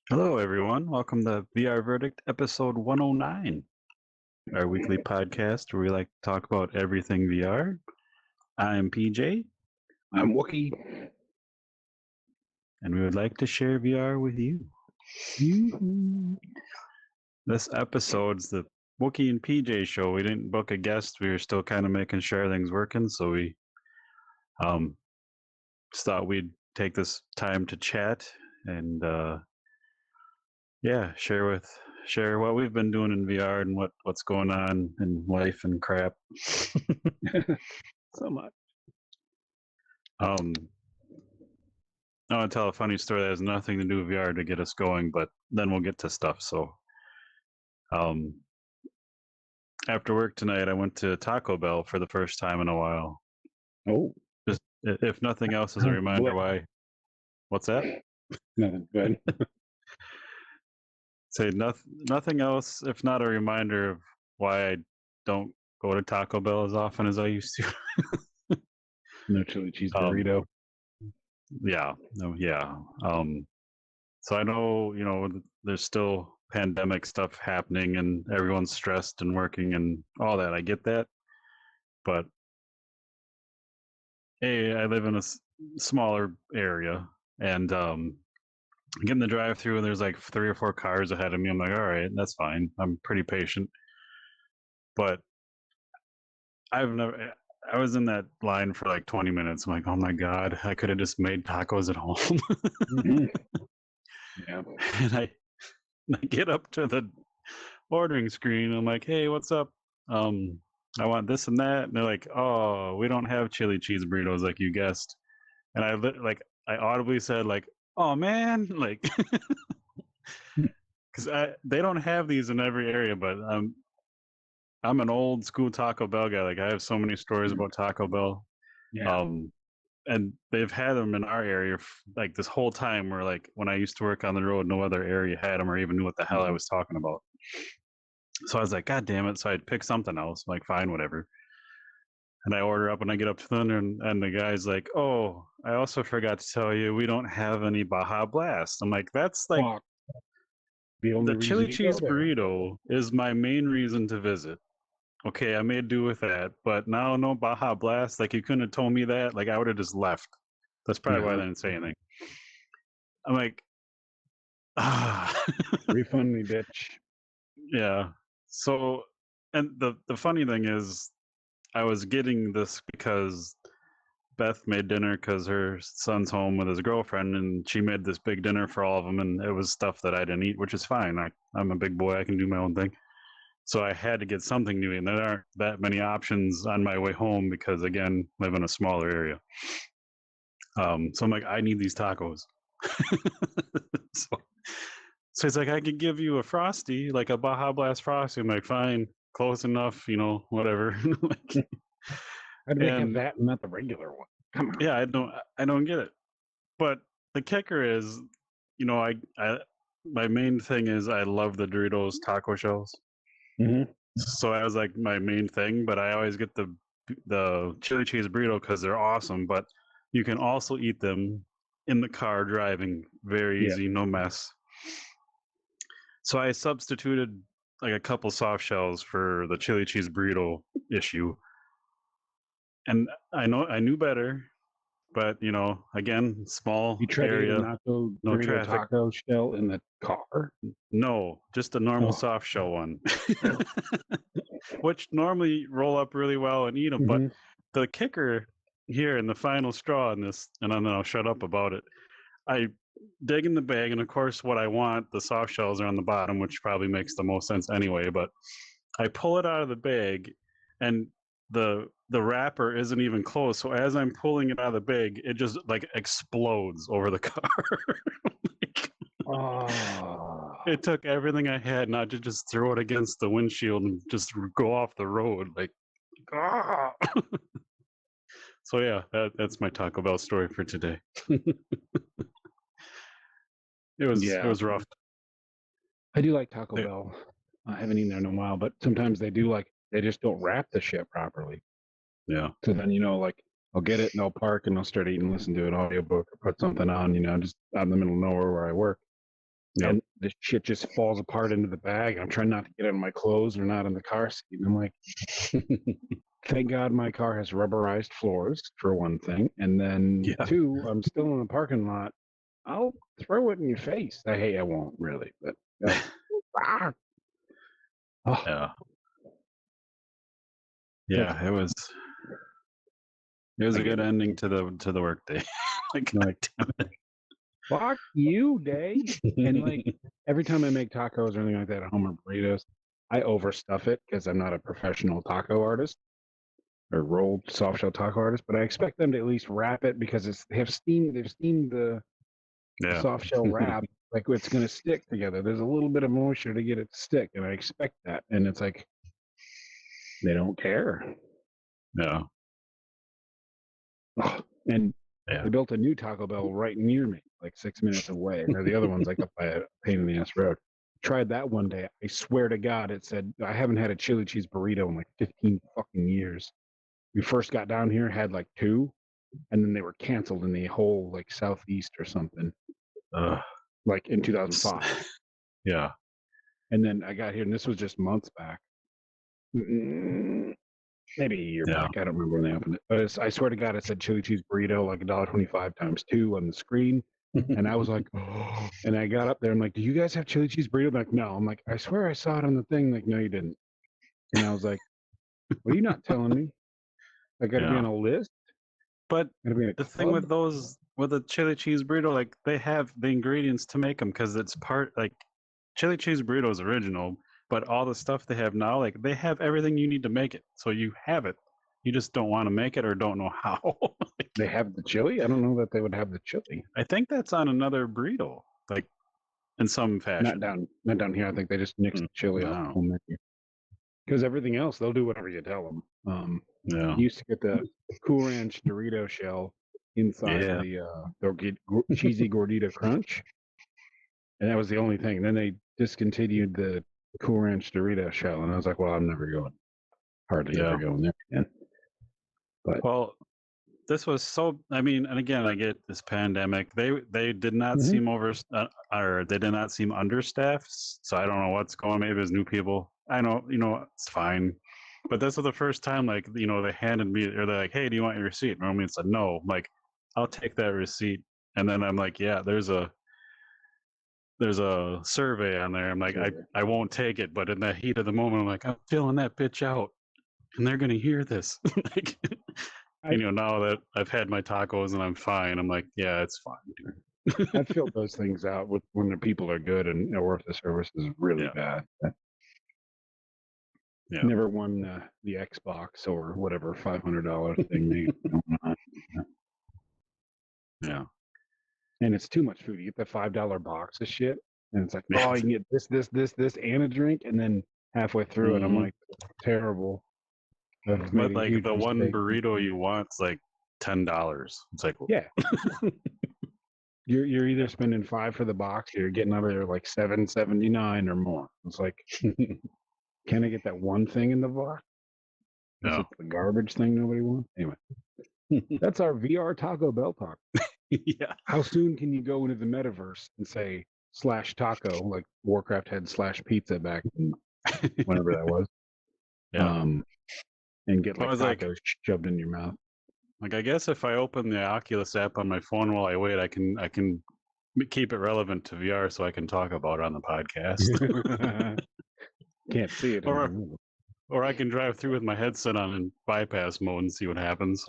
Hello, everyone. Welcome to VR Verdict, episode 109, our weekly podcast where we like to talk about everything VR. I'm PJ, I'm Wookiee. and we would like to share VR with you. This episode's the Wookiee and Pj Show. We didn't book a guest. We were still kind of making sure everything's working, so we just thought we'd take this time to chat and share what we've been doing in VR and what's going on in life and crap. So much. I want to tell a funny story that has nothing to do with VR to get us going, but then we'll get to stuff. So, after work tonight, I went to Taco Bell for the first time in a while. Oh, Just if nothing else, as a reminder why. What's that? nothing good. Say nothing else, if not a reminder of why I don't go to Taco Bell as often as I used to. No chili cheese burrito. Yeah. So I know, there's still pandemic stuff happening and everyone's stressed and working and all that. I get that. But hey, I live in a smaller area and get in the drive through and there's like 3 or 4 cars ahead of me. I'm like, all right, that's fine. I'm pretty patient. But I was in that line for like 20 minutes. I'm like, oh my God, I could have just made tacos at home. Mm-hmm. Yeah. And I get up to the ordering screen. I'm like, hey, what's up? I want this and that. And they're like, oh, we don't have chili cheese burritos like you guessed. And I audibly said like, oh man, like, because they don't have these in every area. But I'm an old school Taco Bell guy. Like I have so many stories about Taco Bell. Yeah. And they've had them in our area like this whole time. Where like when I used to work on the road, no other area had them or even knew what the hell I was talking about. So I was like, God damn it. So I'd pick something else, like, fine, whatever. And I order up and I get up to the and the guy's like, oh, I also forgot to tell you, we don't have any Baja Blast. I'm like, that's like, Fuck. The only the reason chili you cheese go there. burrito is my main reason to visit. Okay, I made do with that. But now no Baja Blast. Like, you couldn't have told me that. Like, I would have just left. That's probably why I didn't say anything. I'm like, Refund me, bitch. Yeah. So, and the funny thing is, I was getting this because Beth made dinner because her son's home with his girlfriend, and she made this big dinner for all of them, and it was stuff that I didn't eat, which is fine. I'm a big boy; I can do my own thing. So I had to get something to eat, and there aren't that many options on my way home because, again, live in a smaller area. So I'm like, I need these tacos. So he's like, I could give you a Frosty, like a Baja Blast Frosty. I'm like, fine, close enough, whatever. Like, How do they have that and not the regular one? Come on. Yeah, I don't get it. But the kicker is, I my main thing is I love the Doritos taco shells. Mm-hmm. So that was like my main thing. But I always get the chili cheese burrito because they're awesome. But you can also eat them in the car driving, very easy, no mess. So I substituted like a couple soft shells for the chili cheese burrito issue. And I knew better, but again, small You tried area, to eat a nacho no burrito traffic. taco shell in the car? No, just a normal soft shell one, which normally roll up really well and eat them. But the kicker here and the final straw in this, and then I'll shut up about it. I dig in the bag, and of course, what I want, the soft shells are on the bottom, which probably makes the most sense anyway. But I pull it out of the bag, and the wrapper isn't even closed. So as I'm pulling it out of the bag, it just like explodes over the car. Like, it took everything I had not to just throw it against the windshield and just go off the road. Like, ah. So yeah, that's my Taco Bell story for today. It was rough. I do like Taco Bell. I haven't eaten there in a while, but sometimes they just don't wrap the shit properly. Yeah. So then, like I'll get it and I'll park and I'll start eating, listen to an audiobook or put something on, just out in the middle of nowhere where I work. Yep. And the shit just falls apart into the bag. I'm trying not to get it on my clothes or not in the car seat. And I'm like, thank God my car has rubberized floors, for one thing. And then Yeah. two, I'm still in the parking lot. I'll throw it in your face. I won't really, but ah. Oh, Yeah. Yeah, it was a good ending to the work day. Like, fuck you, day. And like every time I make tacos or anything like that at home or burritos, I overstuff it because I'm not a professional taco artist or rolled soft shell taco artist, but I expect them to at least wrap it because they've steamed the yeah. soft shell wrap, like it's gonna stick together. There's a little bit of moisture to get it to stick, and I expect that. And it's like they don't care. Yeah. Oh, and Yeah. they built a new Taco Bell right near me, like 6 minutes away. Now the other one's like up by a pain in the ass road. Tried that one day. I swear to God, it said I haven't had a chili cheese burrito in like 15 fucking years. We first got down here, had like two, and then they were canceled in the whole like southeast or something, like in 2005. Yeah. And then I got here, and this was just months back, maybe a year back. I don't remember when they opened it, but I swear to God, it said chili cheese burrito like $1.25 times two on the screen. And I was like, oh. And I got up there and like, do you guys have chili cheese burrito? I'm like, no. I'm like, I swear I saw it on the thing. Like, no, you didn't. And I was like, what are you not telling me? I got to be on a list. But the thing with the chili cheese burrito, like they have the ingredients to make them because it's part like chili cheese burrito is original, but all the stuff they have now, like they have everything you need to make it. So you have it. You just don't want to make it or don't know how. They have the chili? I don't know that they would have the chili. I think that's on another burrito, like in some fashion. Not down here. I think they just nix the chili off the whole menu. Because everything else, they'll do whatever you tell them. You used to get the Cool Ranch Dorito shell inside the cheesy gordita crunch, and that was the only thing. Then they discontinued the Cool Ranch Dorito shell, and I was like, well, I'm never going, hardly ever going there again. But well, this was so. I mean, and again, I get this pandemic. They did not seem or they did not seem understaffed. So I don't know what's going. Maybe it's new people. I know, it's fine. But this was the first time, like, they handed me, or they're like, "Hey, do you want your receipt?" Normally it's a no. I'm like, I'll take that receipt. And then I'm like, yeah, there's a survey on there. I'm like, I won't take it. But in the heat of the moment, I'm like, I'm filling that bitch out, and they're gonna hear this. Like, now that I've had my tacos and I'm fine, I'm like, yeah, it's fine, dude. I've filled those things out when the people are good and or if the service is really bad. Yeah. Never won the Xbox or whatever $500 thing. Yeah. And it's too much food. You get the $5 box of shit, and it's like, oh, you can get this, and a drink, and then halfway through it, I'm like, terrible. But like the one burrito you want's like $10. It's like, yeah. You're either spending $5 for the box, or you're getting another like $7.79 or more. It's like, can I get that one thing in the box? Is it the garbage thing nobody wants? Anyway, that's our VR Taco Bell talk. Yeah. How soon can you go into the metaverse and say /taco like Warcraft had /pizza back in whenever that was? Yeah. And get like tacos shoved in your mouth. Like, I guess if I open the Oculus app on my phone while I wait, I can keep it relevant to VR so I can talk about it on the podcast. Can't see it. Or I can drive through with my headset on in bypass mode and see what happens.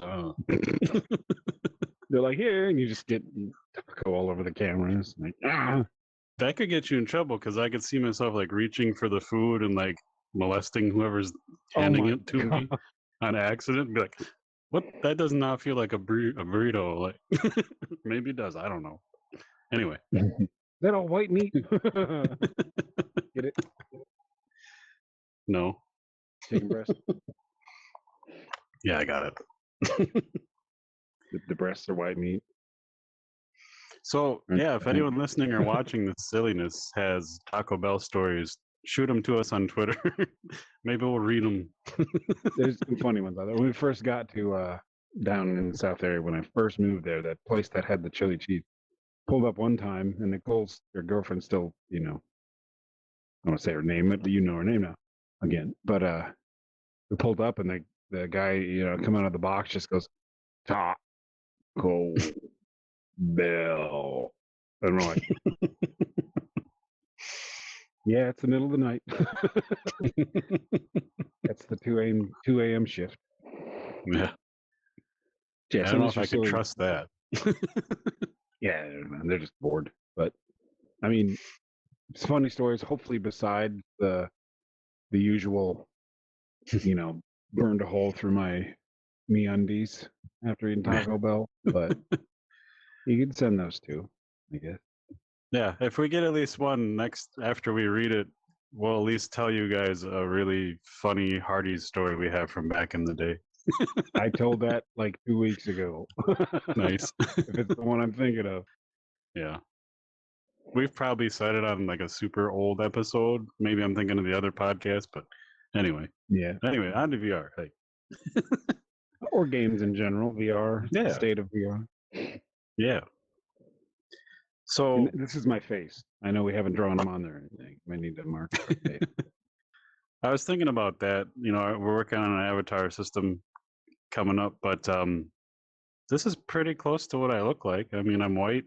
They're like, here, and you just get taco all over the cameras. Like, That could get you in trouble because I could see myself like reaching for the food and like molesting whoever's handing it to me on accident and be like, what? That does not feel like a burrito. Like, maybe it does. I don't know. Anyway. That all white meat. Get it? No. Chicken breast? Yeah, I got it. The breasts are white meat. So, yeah, if anyone listening or watching this silliness has Taco Bell stories, shoot them to us on Twitter. Maybe we'll read them. There's some funny ones out there. When we first got to down in the South area, when I first moved there, that place that had the chili cheese pulled up one time, and Nicole's her girlfriend still, I don't want to say her name, but you know her name now again. But we pulled up, and the guy, coming out of the box just goes, Taco Bell. And we're like, yeah, it's the middle of the night. That's the 2 a.m. shift. Yeah. I don't know if I could trust that. Yeah, they're just bored. But I mean, it's funny stories. Hopefully, besides the usual, burned a hole through my MeUndies after eating Taco Bell. But you can send those too, I guess. Yeah, if we get at least one next after we read it, we'll at least tell you guys a really funny Hardee's story we have from back in the day. I told that like 2 weeks ago. Nice. If it's the one I'm thinking of. Yeah. We've probably said it on like a super old episode. Maybe I'm thinking of the other podcast, but anyway. Yeah. Anyway, on to VR. Hey. Or games in general, VR, yeah. State of VR. Yeah. So and this is my face. I know we haven't drawn them on there or anything. We need to mark it. I was thinking about that. We're working on an avatar system coming up, but this is pretty close to what I look like. I mean, I'm white.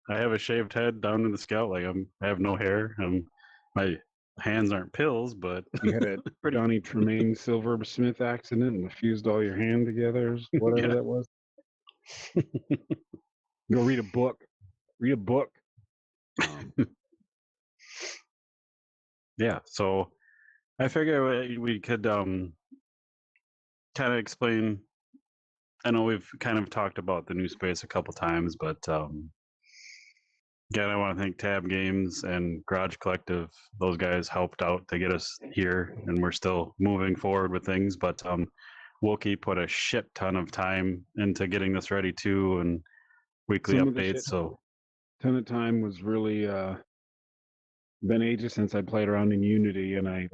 I have a shaved head down to the scalp. Like I have no hair. My hands aren't pills, but you had a Johnny Tremaine silversmith accident and fused all your hand together, whatever that was. Go read a book. Read a book. Yeah. So I figure we could kind of explain. I know we've kind of talked about the new space a couple times, but again, I want to thank Tab Games and Garage Collective. Those guys helped out to get us here, and we're still moving forward with things. But Wookiee put a shit ton of time into getting this ready too, and weekly updates. So, ton of time was really been ages since I played around in Unity, and I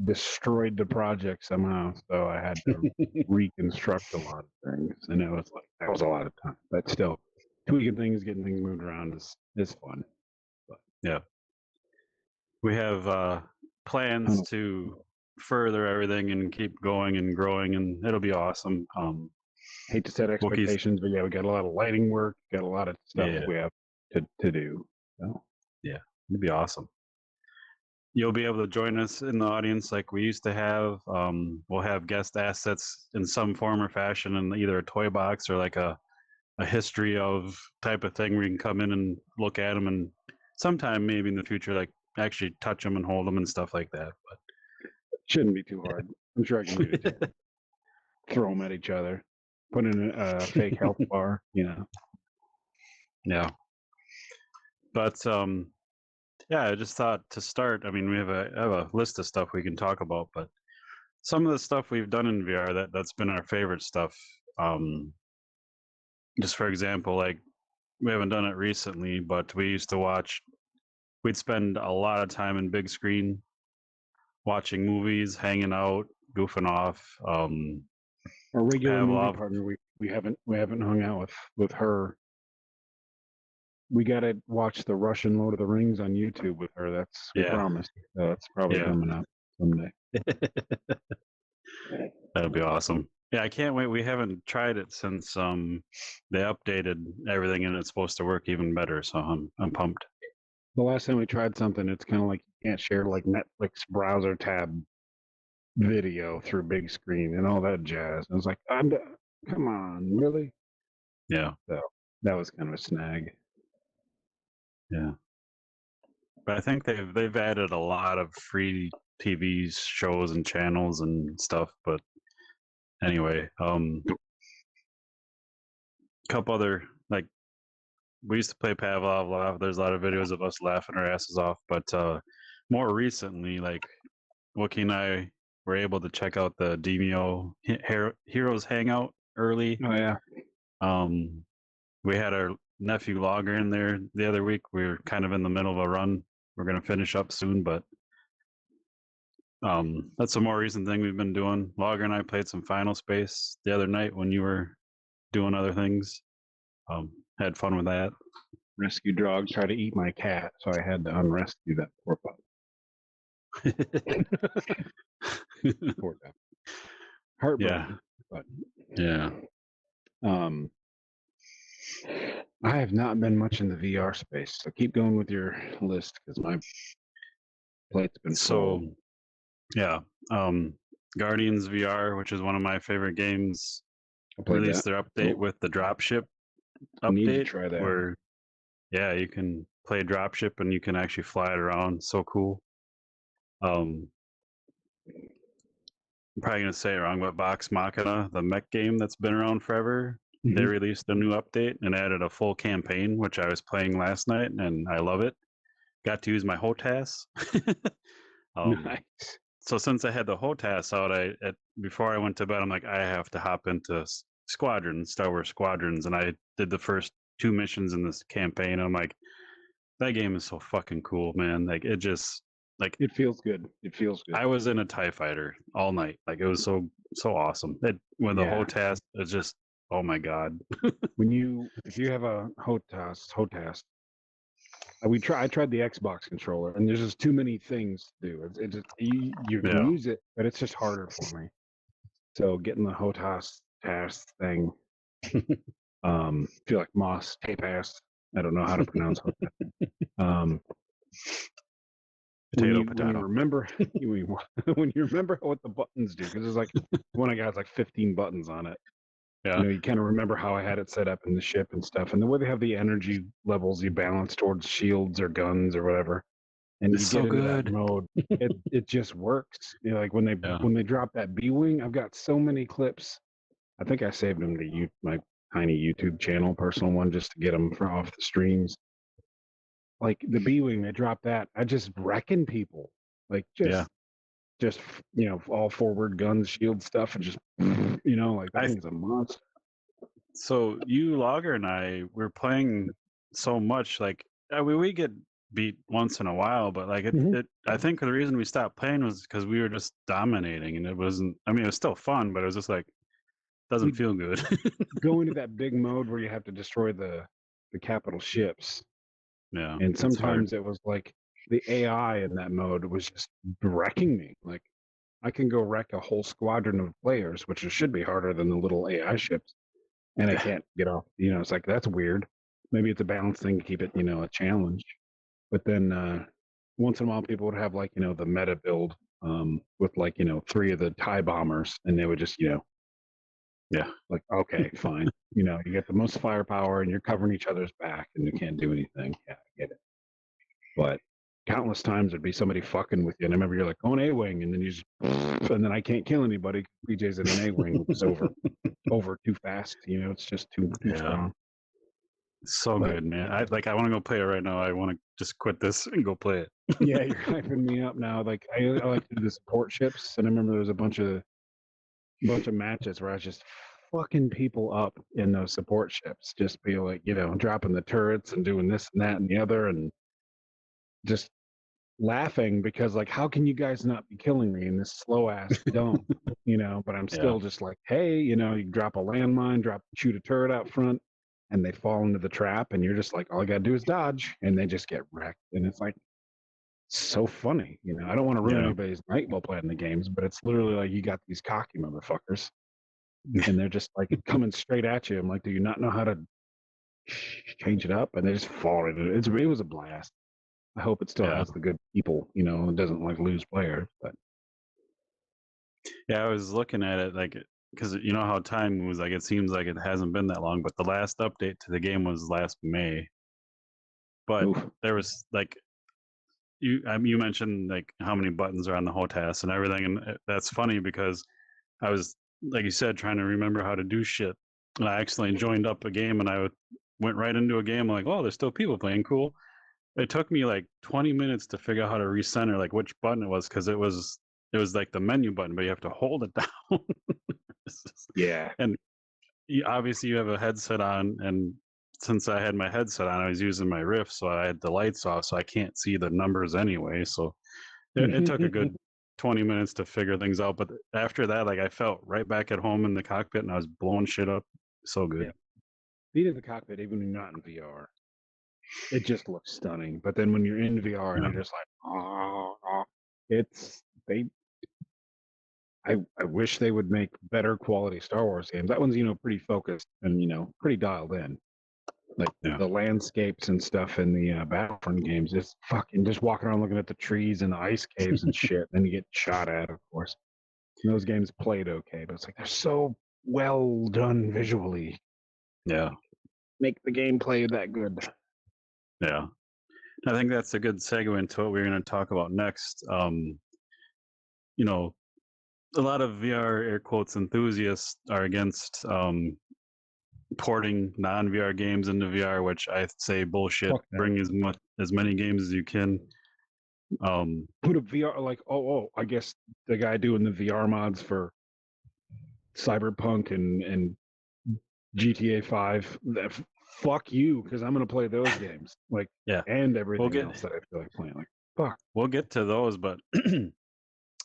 destroyed the project somehow. So I had to reconstruct a lot of things, and it was that was a lot of time. But still, tweaking things, getting things moved around is fun. But yeah, we have plans to further everything and keep going and growing, and it'll be awesome. Hate to set expectations, but yeah, we got a lot of lighting work, got a lot of stuff we have to do. So yeah, it'd be awesome. You'll be able to join us in the audience like we used to have. We'll have guest assets in some form or fashion in either a toy box or like a history of type of thing where you can come in and look at them, and sometime maybe in the future, like actually touch them and hold them and stuff like that. But it shouldn't be too hard. I'm sure I can do it. Throw them at each other. Put in a fake health bar, Yeah. But yeah, I just thought to start. I mean, we have a list of stuff we can talk about, but some of the stuff we've done in VR that's been our favorite stuff. Just for example, like we haven't done it recently, but we used to watch. We'd spend a lot of time in big screen, watching movies, hanging out, goofing off. Our regular movie partner, we haven't hung out with her. We gotta watch the Russian Lord of the Rings on YouTube with her. We promised. That's probably coming up someday. That'll be awesome. Yeah, I can't wait. We haven't tried it since they updated everything and it's supposed to work even better. So I'm pumped. The last time we tried something, it's kind of like you can't share like Netflix browser tab video through big screen and all that jazz. I was like, come on, really? Yeah. So that was kind of a snag. Yeah. But I think they've added a lot of free TV shows and channels and stuff. But anyway, couple other like we used to play Pavlov. There's a lot of videos of us laughing our asses off. But more recently, like Wookiee and I were able to check out the Demio Heroes Hangout early. Oh yeah. We had our nephew Logger in there the other week. We were kind of in the middle of a run. We're gonna finish up soon, but that's a more recent thing we've been doing. Logger and I played some Final Space the other night when you were doing other things. had fun with that. Rescue dog tried to eat my cat, so I had to unrescue that poor puppy. Poor guy. Heartbreaking. Yeah. I have not been much in the VR space, so keep going with your list because my plate's been full. So, yeah, Guardians VR, which is one of my favorite games, released their update with the dropship update. Need to try that. Where, yeah, you can play dropship and you can actually fly it around. So cool. I'm probably gonna say it wrong, but Vox Machina, the mech game that's been around forever, they released a new update and added a full campaign, which I was playing last night, and I love it. Got to use my HOTAS. Nice. So since I had the HOTAS out, before I went to bed, I'm like, I have to hop into Squadrons, Star Wars Squadrons, and I did the first 2 missions in this campaign. I'm like, that game is so fucking cool, man. Like it just it feels good. It feels good. I was in a TIE fighter all night. Like it was so awesome. When the HOTAS, it's just, oh my god. If you have a HOTAS, I tried the Xbox controller, and there's just too many things to do. It just you can use it, but it's just harder for me. So getting the HOTAS thing, feel like Moss Tapas. I don't know how to pronounce it. Potato. When you remember when you remember what the buttons do, because there's like one I got like 15 buttons on it. Yeah. You kind of remember how I had it set up in the ship and stuff, and the way they have the energy levels you balance towards shields or guns or whatever, and it's you get so into good. that mode, it just works. Like when they drop that B-wing, I've got so many clips. I think I saved them to my tiny YouTube channel, personal one, just to get them off the streams. Like the B-wing, they drop that. I just wrecking people, like just all forward guns, shield stuff, and just like that thing's a monster. So you, Logger, and I were playing so much. Like we get beat once in a while, but like I think the reason we stopped playing was because we were just dominating, and it wasn't. I mean, it was still fun, but it was just like doesn't feel good. Go into that big mode where you have to destroy the capital ships. Yeah, and sometimes it was like the AI in that mode was just wrecking me. Like I can go wreck a whole squadron of players, which should be harder than the little AI ships, and I can't get off. It's like that's weird. Maybe it's a balance thing to keep it, a challenge. But then once in a while, people would have like the meta build with like 3 of the TIE bombers, and they would just like okay, fine. You get the most firepower, and you're covering each other's back, and you can't do anything. Yeah, I get it. But countless times there'd be somebody fucking with you, and I remember you're like going A-wing, and then and then I can't kill anybody. PJ's in an A-wing, it's over too fast. It's just too strong. So good, man. I want to go play it right now. I want to just quit this and go play it. Yeah, you're hyping me up now. Like I like to do the support ships, and I remember there was a bunch of matches where I was just fucking people up in those support ships, just be like dropping the turrets and doing this and that and the other, and just laughing because like how can you guys not be killing me in this slow ass dump, but I'm still just like, hey, you drop a landmine, shoot a turret out front, and they fall into the trap, and you're just like, all I gotta do is dodge, and they just get wrecked. And it's like so funny. I don't want to ruin anybody's night while playing the games, but it's literally like you got these cocky motherfuckers and they're just like coming straight at you. I'm like, do you not know how to change it up? And they just fall into it. It was a blast. I hope it still has the good people, it doesn't like lose players. But I was looking at it like because you know how time moves. Like it seems like it hasn't been that long, but the last update to the game was last May. But there was like you mentioned like how many buttons are on the HOTAS and everything, and that's funny because I was, like you said, trying to remember how to do shit, and I accidentally joined up a game, and I went right into a game like, oh, there's still people playing, cool. It took me like 20 minutes to figure out how to recenter like which button it was, because it was like the menu button, but you have to hold it down. And obviously you have a headset on, and since I had my headset on, I was using my Rift, so I had the lights off, so I can't see the numbers anyway. So it took a good 20 minutes to figure things out. But after that, like I felt right back at home in the cockpit, and I was blowing shit up. So good. beat in the cockpit, even when you're not in VR, it just looks stunning. But then when you're in VR and you're just like, it's they. I wish they would make better quality Star Wars games. That one's pretty focused and pretty dialed in. Like the landscapes and stuff in the Battlefront games, is fucking just walking around looking at the trees and the ice caves and shit. Then you get shot at, of course. And those games played okay, but it's like they're so well done visually. Yeah. Make the gameplay that good. Yeah. I think that's a good segue into what we're going to talk about next. A lot of VR air quotes enthusiasts are against porting non-VR games into VR, which I say bullshit. Bring as many games as you can. Put a VR like I guess the guy doing the VR mods for Cyberpunk and GTA 5. Fuck you, because I'm gonna play those games. Like and everything else that I feel like playing. Like fuck. We'll get to those, but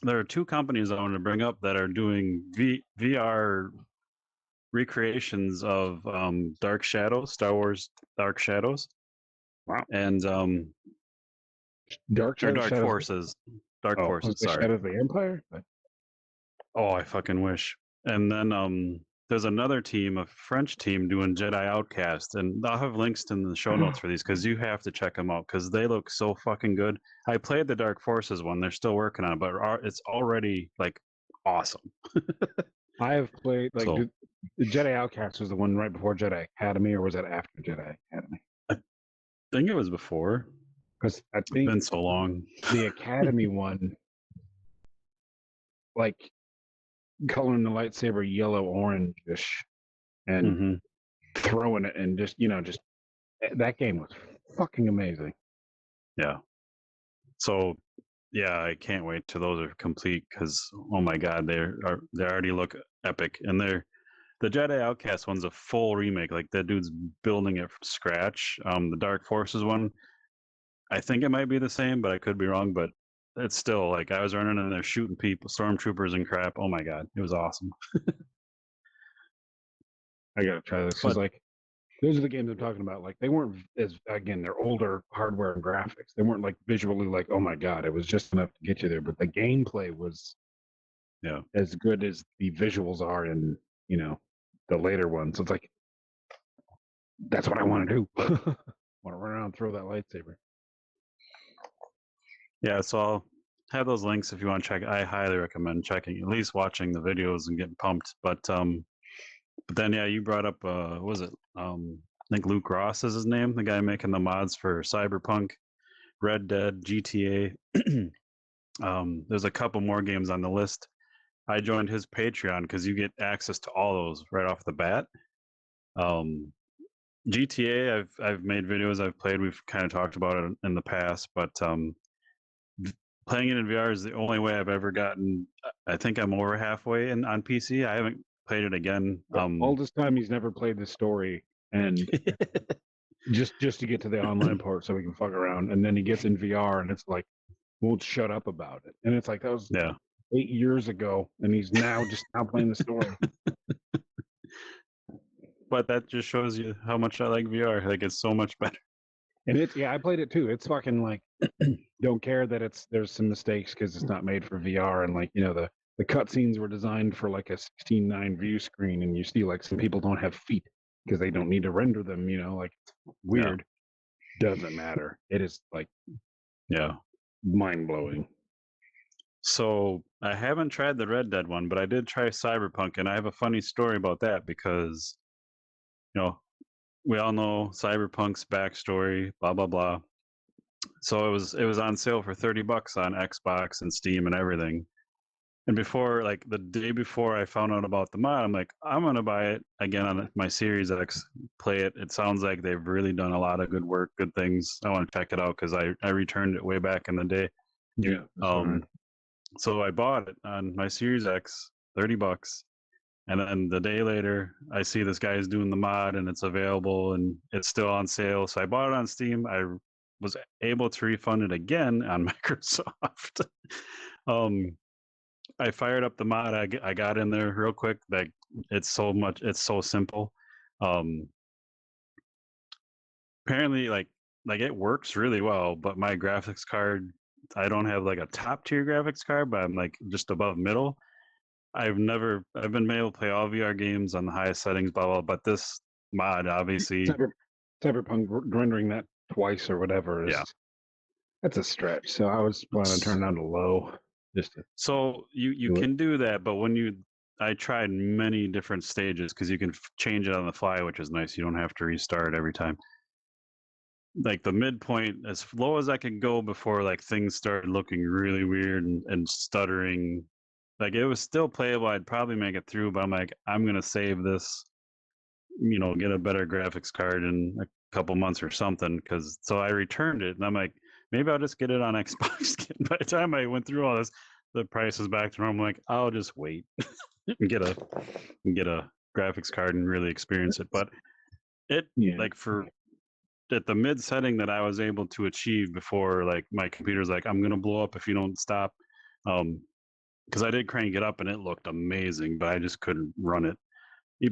there are two companies I want to bring up that are doing VR recreations of Dark Shadows, Star Wars Dark Shadows. Wow. And Dark Forces. Dark Forces, sorry. Shadows of the Empire? Oh, I fucking wish. And then there's another team, a French team, doing Jedi Outcast, and I'll have links in the show notes for these because you have to check them out because they look so fucking good. I played the Dark Forces one; they're still working on it, but it's already like awesome. I have played the Jedi Outcast was the one right before Jedi Academy, or was that after Jedi Academy? I think it was before, because I think it's been so long. The Academy one, like coloring the lightsaber yellow orangish and throwing it and just that game was fucking amazing. Yeah. So yeah, I can't wait till those are complete because oh my god, they already look epic, and the Jedi Outcast one's a full remake. Like that dude's building it from scratch. The Dark Forces one, I think it might be the same, but I could be wrong. But it's still like I was running in there shooting people, stormtroopers and crap. Oh my god, it was awesome. I gotta try this. Because like those are the games I'm talking about. Like they weren't they're older hardware and graphics. They weren't like visually like, oh my god, it was just enough to get you there. But the gameplay was as good as the visuals are in, the later ones. So it's like that's what I want to do. Want to run around and throw that lightsaber. Yeah, so I'll have those links if you want to check. I highly recommend checking, at least watching the videos and getting pumped. But then yeah, you brought up what was it? I think Luke Ross is his name, the guy making the mods for Cyberpunk, Red Dead, GTA. There's a couple more games on the list. I joined his Patreon because you get access to all those right off the bat. GTA, I've made videos, I've played, we've kind of talked about it in the past, but playing it in VR is the only way I've ever gotten. I think I'm over halfway on PC. I haven't played it again. All this time he's never played the story, and just to get to the online part so we can fuck around, and then he gets in VR and it's like won't shut up about it, and it's like that was 8 years ago, and he's now playing the story. But that just shows you how much I like VR. Like it's so much better. And it's I played it too. It's fucking like don't care that there's some mistakes because it's not made for VR, and like the cutscenes were designed for like a 16:9 view screen, and you see like some people don't have feet because they don't need to render them. Like it's weird. Doesn't matter. It is like mind blowing. So I haven't tried the Red Dead one, but I did try Cyberpunk, and I have a funny story about that because we all know Cyberpunk's backstory, blah blah blah. So it was on sale for $30 on Xbox and Steam and everything. And before, like the day before I found out about the mod, I'm like, I'm gonna buy it again on my Series X, play it. It sounds like they've really done a lot of good work, good things. I want to check it out because I returned it way back in the day. Yeah. So I bought it on my Series X, $30. And then the day later, I see this guy's doing the mod and it's available and it's still on sale. So I bought it on Steam. I was able to refund it again on Microsoft. I fired up the mod. I got in there real quick. Like it's so simple. apparently like it works really well, but my graphics card, I don't have like a top tier graphics card, but I'm like just above middle. I've been able to play all VR games on the highest settings, blah blah. But this mod, obviously, Cyberpunk rendering that twice or whatever is that's a stretch. So I was planning on turning down to low. So you can do that, but I tried many different stages because you can change it on the fly, which is nice. You don't have to restart every time. Like the midpoint, as low as I could go before like things started looking really weird and stuttering. Like it was still playable. I'd probably make it through, but I'm like, I'm gonna save this, get a better graphics card in a couple months or something. So I returned it, and I'm like, maybe I'll just get it on Xbox. By the time I went through all this, the price is back to normal. I'm like, I'll just wait and get a graphics card and really experience it. But like for at the mid setting that I was able to achieve before, like my computer's like, I'm gonna blow up if you don't stop. Because I did crank it up and it looked amazing, but I just couldn't run it.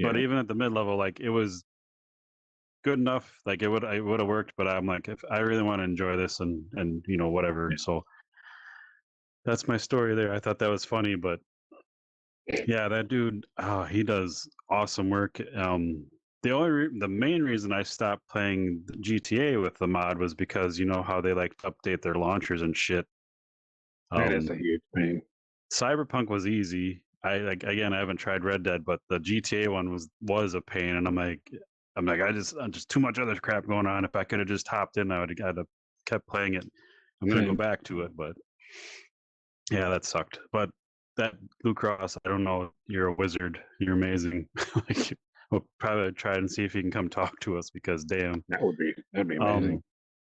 But even at the mid level, like it was good enough. Like it would have worked. But I'm like, if I really want to enjoy this and whatever. So that's my story there. I thought that was funny, but yeah, that dude, he does awesome work. The main reason I stopped playing GTA with the mod was because you know how they like to update their launchers and shit. That is a huge thing. Cyberpunk was easy. I haven't tried Red Dead, but the GTA one was a pain, and I'm just too much other crap going on. If I could have just hopped in, I'd have kept playing it. I'm gonna go back to it, but yeah, that sucked. But that Blue Cross, I don't know. You're a wizard. You're amazing. We'll probably try and see if you can come talk to us because damn, that'd be amazing.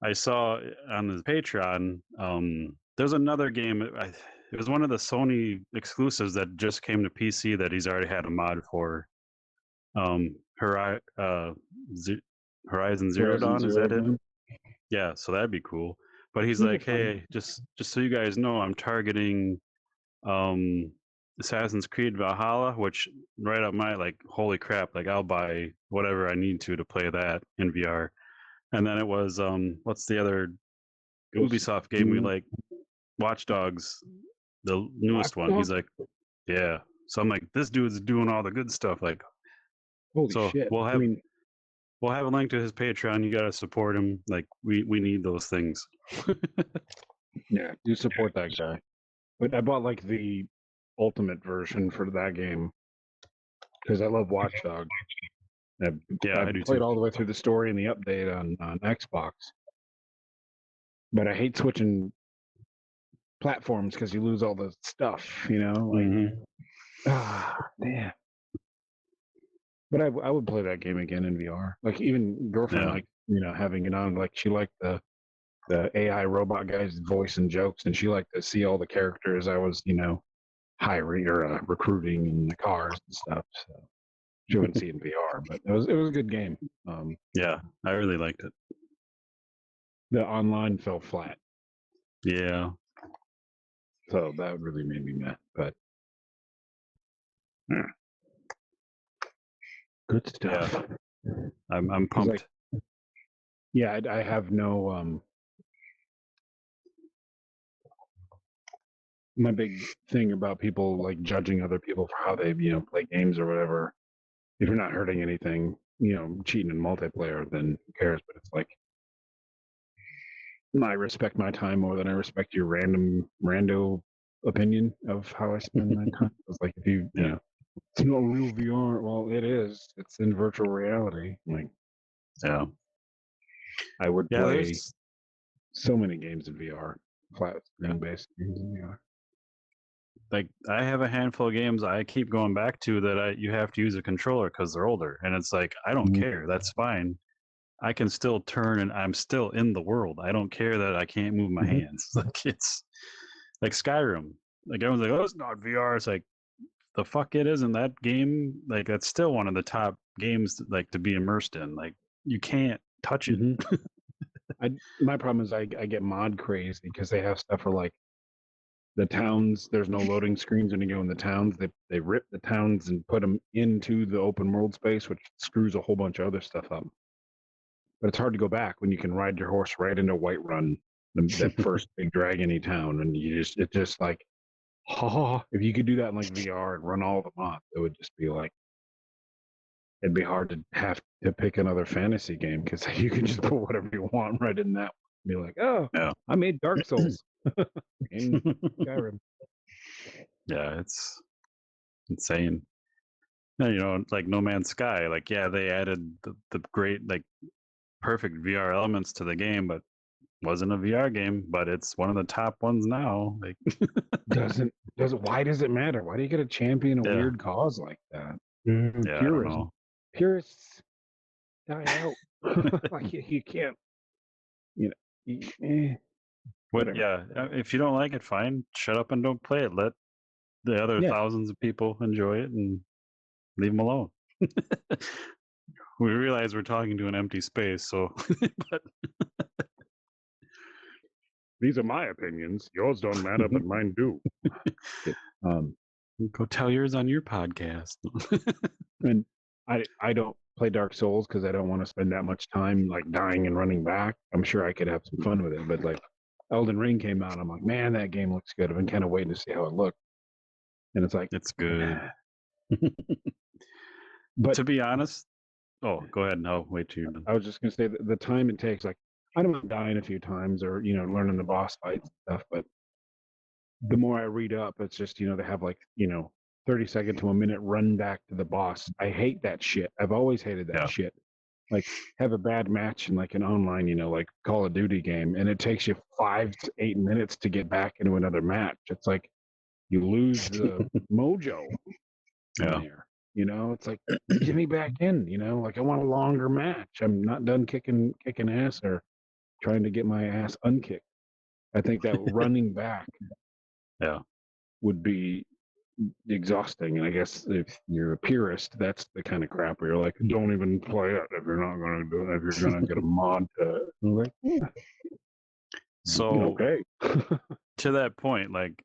I saw on the Patreon. There's another game. It was one of the Sony exclusives that just came to PC that he's already had a mod for. Horizon Zero Dawn, is that it? Yeah, so that'd be cool. But he's like, hey, just so you guys know, I'm targeting Assassin's Creed Valhalla, which right up my like, holy crap, like I'll buy whatever I need to play that in VR. And then it was what's the other Ubisoft game we like? Watch Dogs, the newest one. He's like, yeah. So I'm like, this dude's doing all the good stuff. Like, holy shit. We'll have a link to his Patreon. You gotta support him. Like, we need those things. Yeah, you support that guy. But I bought like the ultimate version for that game because I love Watch Dogs. I do played all the way through the story and the update on Xbox. But I hate switching platforms because you lose all the stuff, like damn. But I would play that game again in VR. Like even girlfriend, like having it on, like she liked the AI robot guy's voice and jokes, and she liked to see all the characters I was hiring or recruiting in the cars and stuff. So she wouldn't see it in VR, but it was a good game. Yeah, I really liked it. The online fell flat. Yeah. So that really made me mad, but good stuff. Yeah. I'm pumped. Like, I have no my big thing about people like judging other people for how they play games or whatever. If you're not hurting anything, cheating in multiplayer, then who cares? But it's like I respect my time more than I respect your rando opinion of how I spend my time. It's like if you it's not real VR. Well, it is. It's in virtual reality. Like, yeah, I would play so many games in VR, flat screen based games in VR. Like I have a handful of games I keep going back to that you have to use a controller because they're older, and it's like I don't care. That's fine. I can still turn, and I'm still in the world. I don't care that I can't move my hands. Like it's like Skyrim. Like everyone's like, "Oh, it's not VR." It's like the fuck it isn't. That game, like that's still one of the top games like to be immersed in. Like you can't touch it. My problem is I get mod crazy because they have stuff for like the towns. There's no loading screens when you go in the towns. They rip the towns and put them into the open world space, which screws a whole bunch of other stuff up. but it's hard to go back when you can ride your horse right into Whiterun, that first big dragony town, and it's just like, oh, if you could do that in like VR and run all the mods, it would just be like, it'd be hard to have to pick another fantasy game because you can just put whatever you want right in that one. Be like, oh, Yeah. I made Dark Souls in Skyrim. Yeah, it's insane. And, you know, like No Man's Sky, like, yeah, they added the great, like, perfect VR elements to the game, but wasn't a VR game, but it's one of the top ones now. Like, doesn't why does it matter? Why do you get to champion a weird cause like that? Yeah, I don't know. Purists die out. Like you can't, you know. But yeah, if you don't like it, fine. Shut up and don't play it. Let the other thousands of people enjoy it and leave them alone. We realize we're talking to an empty space, so. But these are my opinions. Yours don't matter, but mine do. Go tell yours on your podcast. And I don't play Dark Souls because I don't want to spend that much time like dying and running back. I'm sure I could have some fun with it, but like Elden Ring came out, I'm like, man, that game looks good. I've been kind of waiting to see how it looks, and it's like, it's good. But to be honest, go ahead. No, wait till you're done. I was just gonna say the time it takes. Like, I don't mind dying a few times or learning the boss fights and stuff, but the more I read up, it's just they have like 30-second to a minute run back to the boss. I hate that shit. I've always hated that shit. Like, have a bad match in like an online, like Call of Duty game, and it takes you 5 to 8 minutes to get back into another match. It's like you lose the mojo there. It's like, get me back in. Like, I want a longer match. I'm not done kicking ass or trying to get my ass unkicked. I think that running back would be exhausting. And I guess if you're a purist, that's the kind of crap where you're like, don't even play it if you're not going to do it, if you're going to get a mod to it. Like, so okay. To that point, like,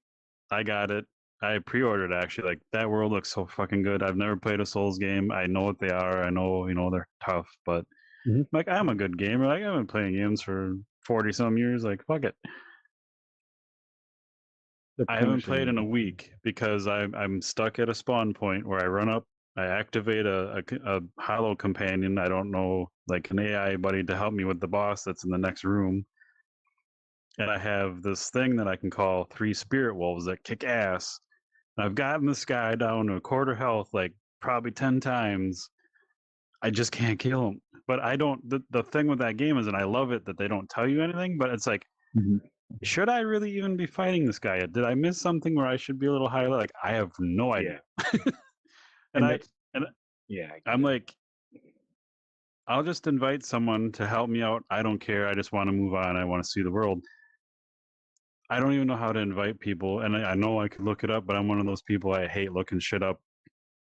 I got it. I pre-ordered, actually. Like, that world looks so fucking good. I've never played a Souls game. I know what they are. I know, they're tough, but like, I'm a good gamer. Like, I've been playing games for 40 some years. Like, fuck it. I haven't played in a week because I'm stuck at a spawn point where I run up, I activate a hollow companion. I don't know, like an AI buddy to help me with the boss that's in the next room. And I have this thing that I can call 3 spirit wolves that kick ass. And I've gotten this guy down to a quarter health, like probably 10 times. I just can't kill him. But I don't, the thing with that game is, and I love it that they don't tell you anything, but it's like, should I really even be fighting this guy? Did I miss something where I should be a little higher? Like, I have no idea. I'm like, I'll just invite someone to help me out. I don't care. I just want to move on. I want to see the world. I don't even know how to invite people, and I know I could look it up, but I'm one of those people, I hate looking shit up.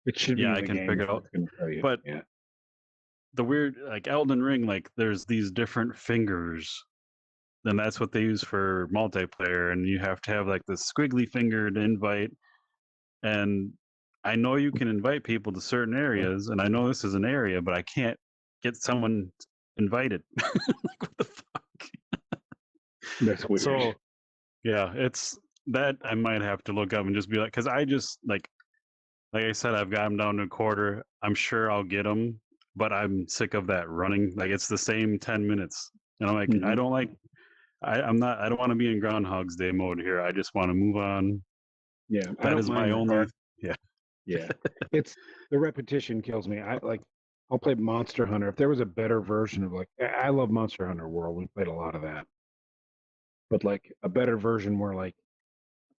It should be I can figure it out. But the weird, like Elden Ring, like there's these different fingers, and that's what they use for multiplayer, and you have to have like this squiggly finger to invite. And I know you can invite people to certain areas, and I know this is an area, but I can't get someone invited. Like, what the fuck? That's weird. So yeah, it's that I might have to look up and just be like, because I just like I said, I've got him down to a quarter. I'm sure I'll get him, but I'm sick of that running. Like, it's the same 10 minutes, and I'm like, I don't like. I don't want to be in Groundhog's Day mode here. I just want to move on. Yeah, that is my only. Yeah. It's the repetition kills me. I'll play Monster Hunter. If there was a better version of, like, I love Monster Hunter World. We played a lot of that. But like a better version where like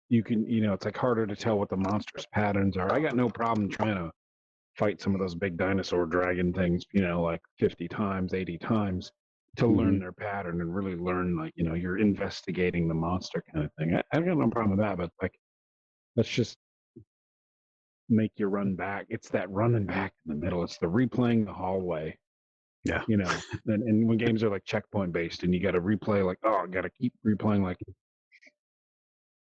you can, it's like harder to tell what the monstrous patterns are. I got no problem trying to fight some of those big dinosaur dragon things, like 50 times, 80 times to learn their pattern and really learn, like, you're investigating the monster kind of thing. I got no problem with that, but like, let's just make you run back. It's that running back in the middle. It's the replaying the hallway. Yeah. And when games are like checkpoint based and you got to replay, like, oh, I got to keep replaying, like,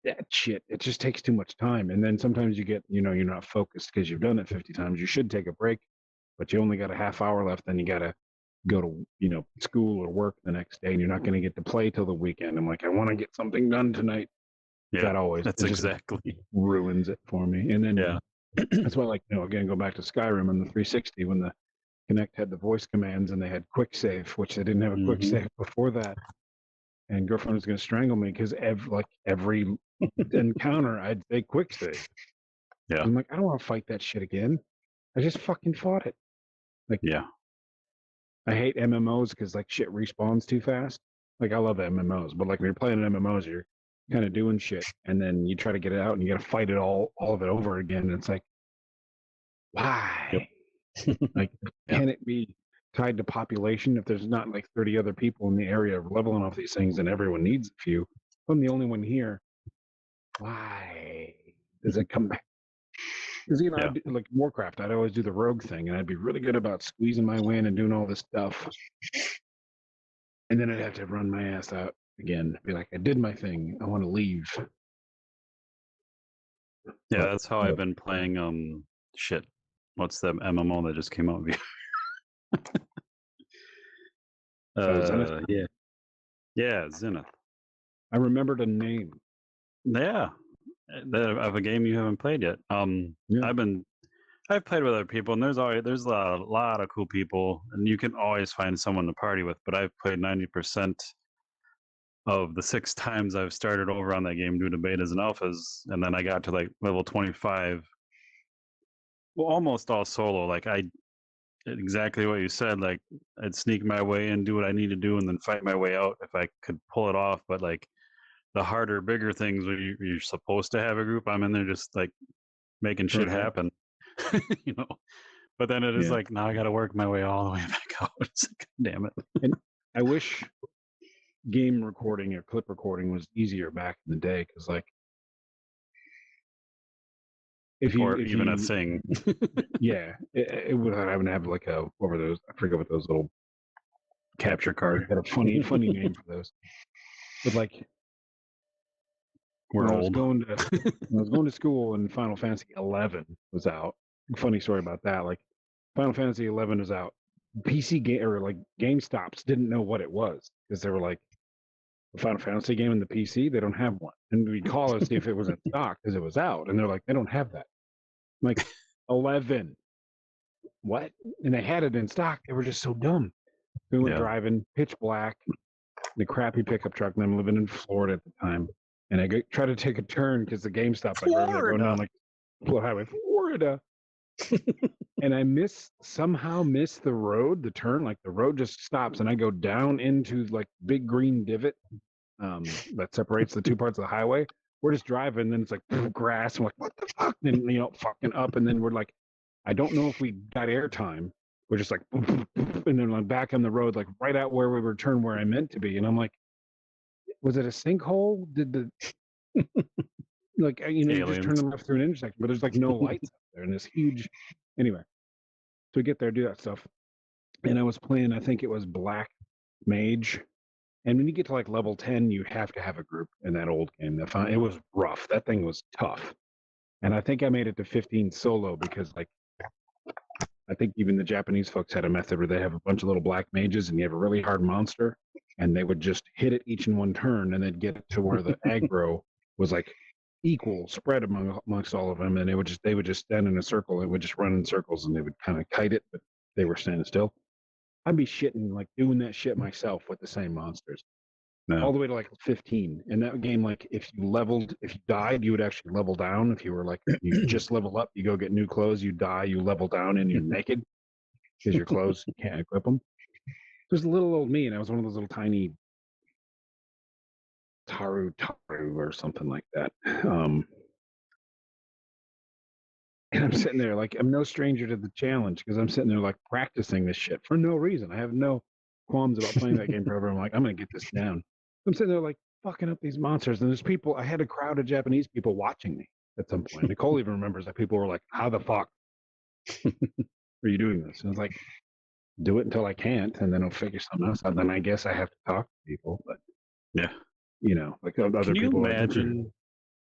that shit. It just takes too much time. And then sometimes you get, you're not focused because you've done it 50 times. You should take a break, but you only got a half hour left. Then you got to go to school or work the next day, and you're not going to get to play till the weekend. I'm like, I want to get something done tonight. Yeah, that's exactly ruins it for me. And then that's why, like, again, go back to Skyrim on the 360 when the Kinect had the voice commands and they had quick save, which they didn't have a quick save before that. And girlfriend was going to strangle me because every encounter I'd say quick save. Yeah, I'm like, I don't want to fight that shit again. I just fucking fought it. Like, yeah, I hate MMOs because like shit respawns too fast. Like, I love MMOs, but like when you're playing MMOs, you're kind of doing shit, and then you try to get it out, and you got to fight it all of it over again. And it's like, why? Like, can it be tied to population? If there's not like 30 other people in the area leveling off these things, and everyone needs a few, I'm the only one here. Why does it come back? Because I'd do, like Warcraft, I'd always do the rogue thing, and I'd be really good about squeezing my way in and doing all this stuff. And then I'd have to run my ass out again. Be like, I did my thing. I want to leave. Yeah, that's how I've been playing. Shit, what's the MMO that just came out? Zenith? Yeah, Zenith. I remembered a name. Yeah, of a game you haven't played yet. I've played with other people, and there's a lot of cool people, and you can always find someone to party with. But I've played 90% of the 6 times I've started over on that game due to betas and alphas, and then I got to like level 25. Well, almost all solo. Like exactly what you said. Like I'd sneak my way in, do what I need to do, and then fight my way out if I could pull it off. But like the harder, bigger things where you're supposed to have a group, I'm in there just like making shit happen. But then it is like, now I got to work my way all the way back out. It's like, damn it. And I wish game recording or clip recording was easier back in the day, because like if you a thing. it would have like what were those? I forget what those little capture cards had a funny name for those. But like when I was going to school and Final Fantasy 11 was out. Funny story about that. Like Final Fantasy 11 is out. PC game or like GameStops didn't know what it was, because they were like, the Final Fantasy game in the PC, they don't have one. And we call to see if it was in stock because it was out, and they're like, they don't have that. I'm like, 11. What? And they had it in stock. They were just so dumb. We went driving, pitch black, the crappy pickup truck, and I'm living in Florida at the time. And I tried to take a turn because the GameStop, like, going down like highway, Florida. And I somehow miss the road, the turn. Like the road just stops, and I go down into like big green divot that separates the two parts of the highway. We're just driving, and then it's like grass. And we're like, what the fuck? And fucking up, and then we're like, I don't know if we got airtime. We're just like, and then I'm back on the road, like right out where we were turned where I meant to be. And I'm like, was it a sinkhole? Did the like you just turn left through an intersection, but there's like no lights up there, and this huge. Anyway, so we get there, do that stuff, and I was playing. I think it was Black Mage. And when you get to like level 10, you have to have a group in that old game. It was rough. That thing was tough. And I think I made it to 15 solo because like, I think even the Japanese folks had a method where they have a bunch of little black mages and you have a really hard monster, and they would just hit it each in one turn, and they'd get it to where the aggro was like equal spread amongst all of them. And they would just stand in a circle. It would just run in circles, and they would kind of kite it, but they were standing still. I'd be shitting like doing that shit myself with the same monsters. All the way to like 15. In that game, like if you died, you would actually level down. If you were like, you just level up, you go get new clothes, you die, you level down, and you're naked because your clothes, you can't equip them. There's a little old me, and I was one of those little tiny Taru or something like that. And I'm sitting there like, I'm no stranger to the challenge, because I'm sitting there like practicing this shit for no reason. I have no qualms about playing that game forever. I'm like, I'm going to get this down. I'm sitting there like fucking up these monsters. And there's people, I had a crowd of Japanese people watching me at some point. Nicole even remembers that people were like, how the fuck are you doing this? And I was like, do it until I can't, and then I'll figure something else out. Then I guess I have to talk to people. But like other Can you people. imagine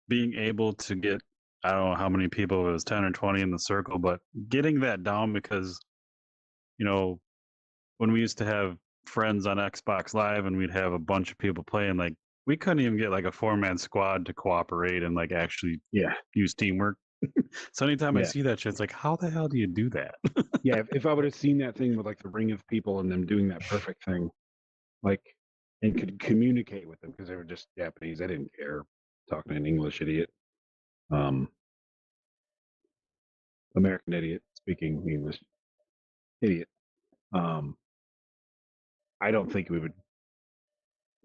being able to get, I don't know how many people, it was 10 or 20 in the circle, but getting that down because, when we used to have friends on Xbox Live and we'd have a bunch of people playing, like we couldn't even get like a 4-man squad to cooperate and like actually use teamwork. So anytime I see that shit, it's like, how the hell do you do that? Yeah, if I would have seen that thing with like the ring of people and them doing that perfect thing, like, and could communicate with them because they were just Japanese, I didn't care talking to an English idiot, American idiot speaking English idiot. I don't think we would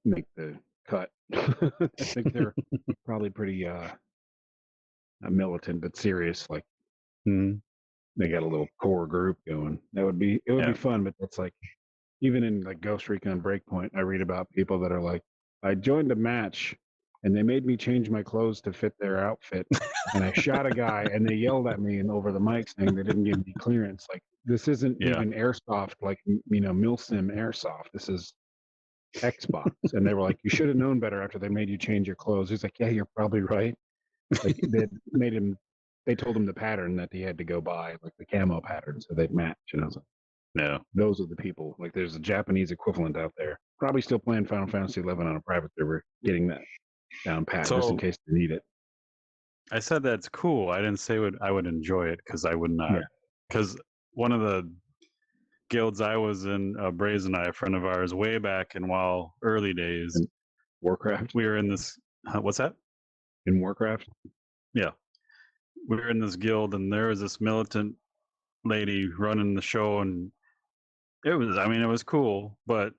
make the cut. I think they're probably pretty not militant but serious. Like they got a little core group going. It would be fun, but that's like even in like Ghost Recon Breakpoint, I read about people that are like, I joined a match and they made me change my clothes to fit their outfit, and I shot a guy and they yelled at me and over the mic saying they didn't give me clearance. Like this isn't even airsoft, like Milsim airsoft. This is Xbox. And they were like, you should have known better after they made you change your clothes. He's like, yeah, you're probably right. Like they told him the pattern that he had to go by, like the camo pattern, so they'd match. And I was like, no, those are the people. Like there's a Japanese equivalent out there, probably still playing Final Fantasy 11 on a private server, getting that down pat just in case they need it. I said that's cool. I didn't say I would enjoy it because I would not. Because one of the guilds I was in, Brazen Eye, a friend of ours, way back in early days, in Warcraft. We were in this. What's that? In Warcraft. Yeah, we were in this guild, and there was this militant lady running the show, and it was cool, but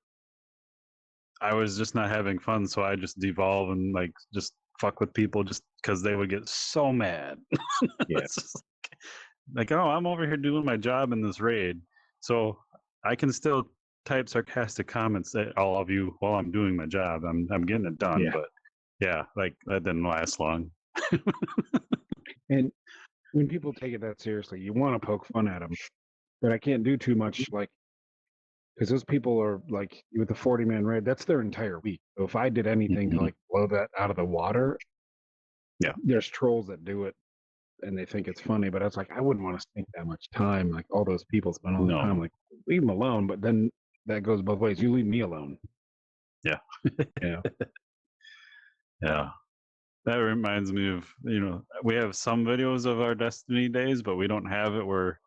I was just not having fun, so I just devolve and like just fuck with people just because they would get so mad. It's like, oh, I'm over here doing my job in this raid, so I can still type sarcastic comments at all of you while I'm doing my job. I'm getting it done, but like that didn't last long. And when people take it that seriously, you want to poke fun at them, but I can't do too much, like, because those people are like with the 40-man raid, that's their entire week. So if I did anything to like blow that out of the water, there's trolls that do it and they think it's funny, but I was like, I wouldn't want to spend that much time. Like all those people spend all the time, like leave them alone. But then that goes both ways. You leave me alone. Yeah. Yeah. That reminds me of, we have some videos of our Destiny days, but we don't have it where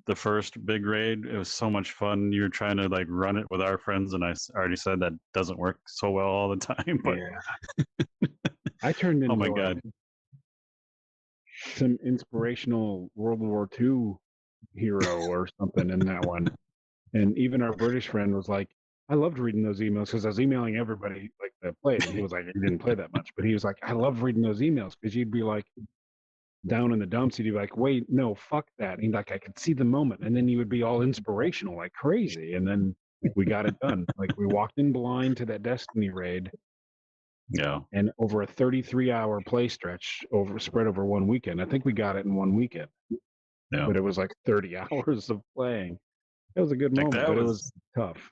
the first big raid, it was so much fun. You were trying to like run it with our friends, and I already said that doesn't work so well all the time. But I turned into oh my god, some inspirational World War II hero or something in that one. And even our British friend was like, I loved reading those emails because I was emailing everybody like that played. And he was like, he didn't play that much, but he was like, I love reading those emails because you'd be like down in the dumps. You'd be like, wait, no, fuck that. And he'd like, I could see the moment. And then you would be all inspirational, like crazy. And then we got it done. Like we walked in blind to that Destiny raid. Yeah. And over a 33-hour play stretch spread over one weekend. I think we got it in one weekend. Yeah. But it was like 30 hours of playing. It was a good moment, but it was tough.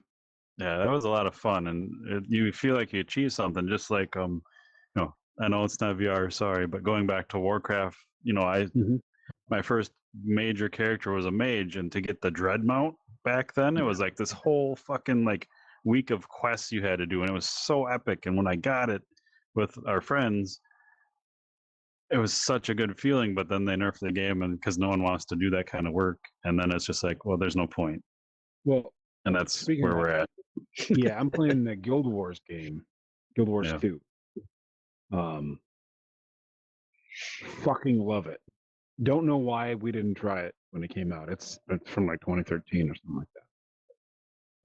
Yeah, that was a lot of fun, and you feel like you achieved something. Just like I know it's not VR, sorry, but going back to Warcraft, my first major character was a mage, and to get the dread mount back then, it was like this whole fucking like week of quests you had to do, and it was so epic. And when I got it with our friends, it was such a good feeling. But then they nerfed the game, and because no one wants to do that kind of work, and then it's just like, well, there's no point. Well, and that's where we're at. Yeah, I'm playing the Guild Wars game, Guild Wars 2. Fucking love it. Don't know why we didn't try it when it came out. It's from like 2013 or something like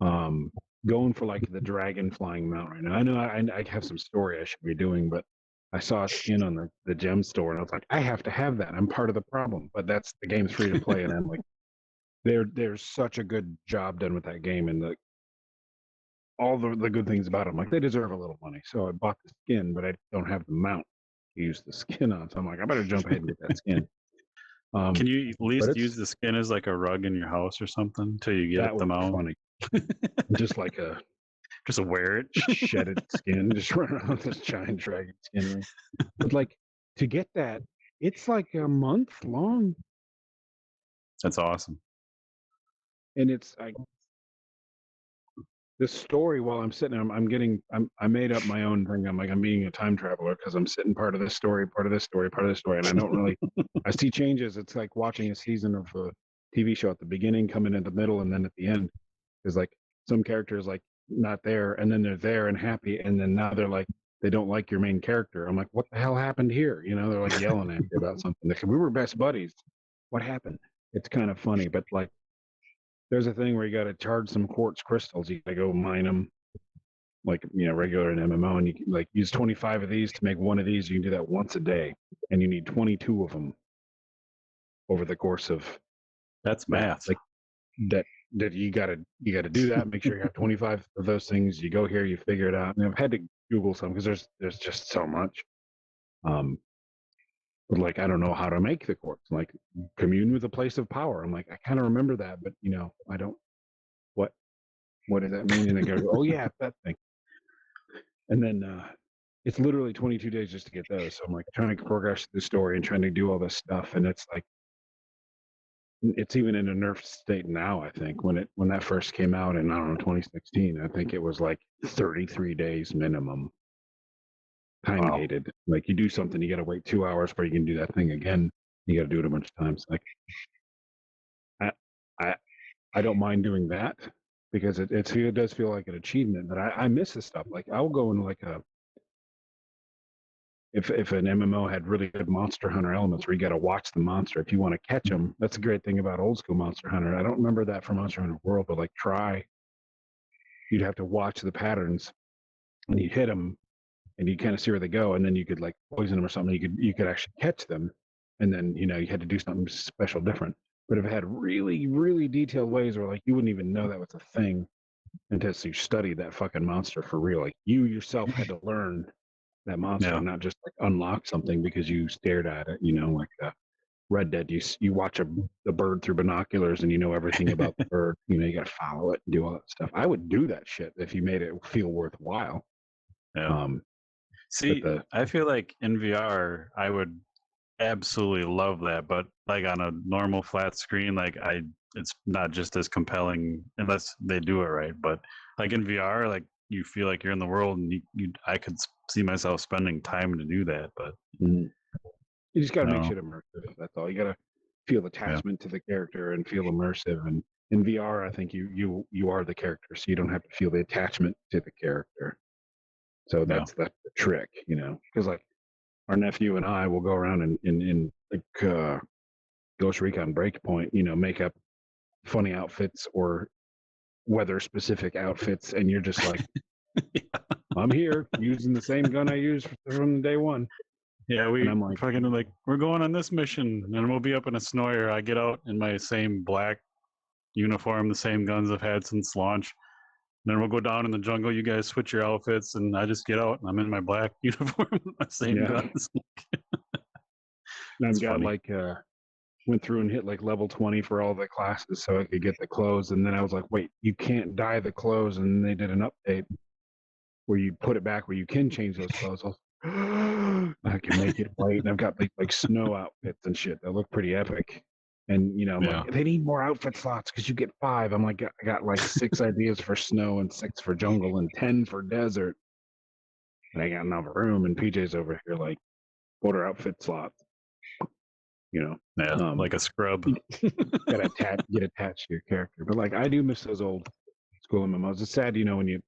that. Going for like the dragon flying mount right now. I know I have some story I should be doing, but I saw a skin on the gem store and I was like, I have to have that. I'm part of the problem. But that's the game's free to play, and I'm like, there's such a good job done with that game, and all the good things about them. Like they deserve a little money. So I bought the skin, but I don't have the mount to use the skin on. So I'm like, I better jump ahead and get that skin. Can you at least use the skin as like a rug in your house or something until you get the mount? Funny. Just like just wear it, shedded skin, just run around with this giant dragon skin. But like to get that, it's like a month long. That's awesome. And it's like this story while I'm sitting. I made up my own thing. I'm like, I'm being a time traveler because I'm sitting part of this story, part of this story, part of this story, and I don't really. I see changes. It's like watching a season of a TV show at the beginning, coming in the middle, and then at the end. There's like some characters like not there, and then they're there and happy, and then now they're like they don't like your main character. I'm like, what the hell happened here? You know, they're like yelling at you about something. Like, we were best buddies. What happened? It's kind of funny, but like there's a thing where you got to charge some quartz crystals. You got to go mine them, like regular in MMO, and you can, like use 25 of these to make one of these. You can do that once a day, and you need 22 of them over the course of. That's math. Like that you gotta do that. Make sure you have 25 of those things. You go here, you figure it out. And I've had to Google some because there's just so much. But like I don't know how to make the quartz. Like commune with a place of power. I'm like I kind of remember that, but I don't. What does that mean? And I go, oh yeah, that thing. And then it's literally 22 days just to get those. So I'm like trying to progress the story and trying to do all this stuff, and it's like it's even in a nerfed state now. I think when that first came out in 2016, I think it was like 33 days minimum. Time gated. Like you do something, you got to wait 2 hours before you can do that thing again. You got to do it a bunch of times. Like I don't mind doing that because it does feel like an achievement. But I miss this stuff. Like I'll go in like if an MMO had really good Monster Hunter elements where you got to watch the monster if you want to catch them. That's a great thing about old school Monster Hunter. I don't remember that from Monster Hunter World, but like you'd have to watch the patterns and you hit them and you kind of see where they go, and then you could like poison them or something. You could actually catch them, and then you had to do something special different. But if it had really really detailed ways where like you wouldn't even know that was a thing until you studied that fucking monster for real, like you yourself had to learn that monster, and not just like unlock something because you stared at it. Like Red Dead, you watch a bird through binoculars and you know everything about the bird. You got to follow it and do all that stuff. I would do that shit if you made it feel worthwhile. Yeah. See, I feel like in VR, I would absolutely love that, but like on a normal flat screen, like it's not just as compelling unless they do it right. But like in VR, like you feel like you're in the world, and I could see myself spending time to do that. But you just got to make shit immersive. That's all. You got to feel attachment to the character and feel immersive. And in VR, I think you are the character, so you don't have to feel the attachment to the character. So that's the trick, because like our nephew and I will go around in like Ghost Recon Breakpoint, make up funny outfits or weather specific outfits, and you're just like, I'm here using the same gun I used from day one. Yeah, I'm like, fucking like, we're going on this mission, and we'll be up in a snowy. I get out in my same black uniform, the same guns I've had since launch. Then we'll go down in the jungle. You guys switch your outfits, and I just get out, and I'm in my black uniform with my same guns. And I've got like went through and hit like level 20 for all the classes so I could get the clothes. And then I was like, wait, you can't dye the clothes. And they did an update where you put it back where you can change those clothes. I can make it white. And I've got like snow outfits and shit that look pretty epic. And I'm like, they need more outfit slots because you get 5. I'm like, I got like 6 ideas for snow and 6 for jungle and 10 for desert. And I got enough room. And PJ's over here like, order outfit slots. Like a scrub. Gotta get attached to your character. But like, I do miss those old school MMOs. It's sad, when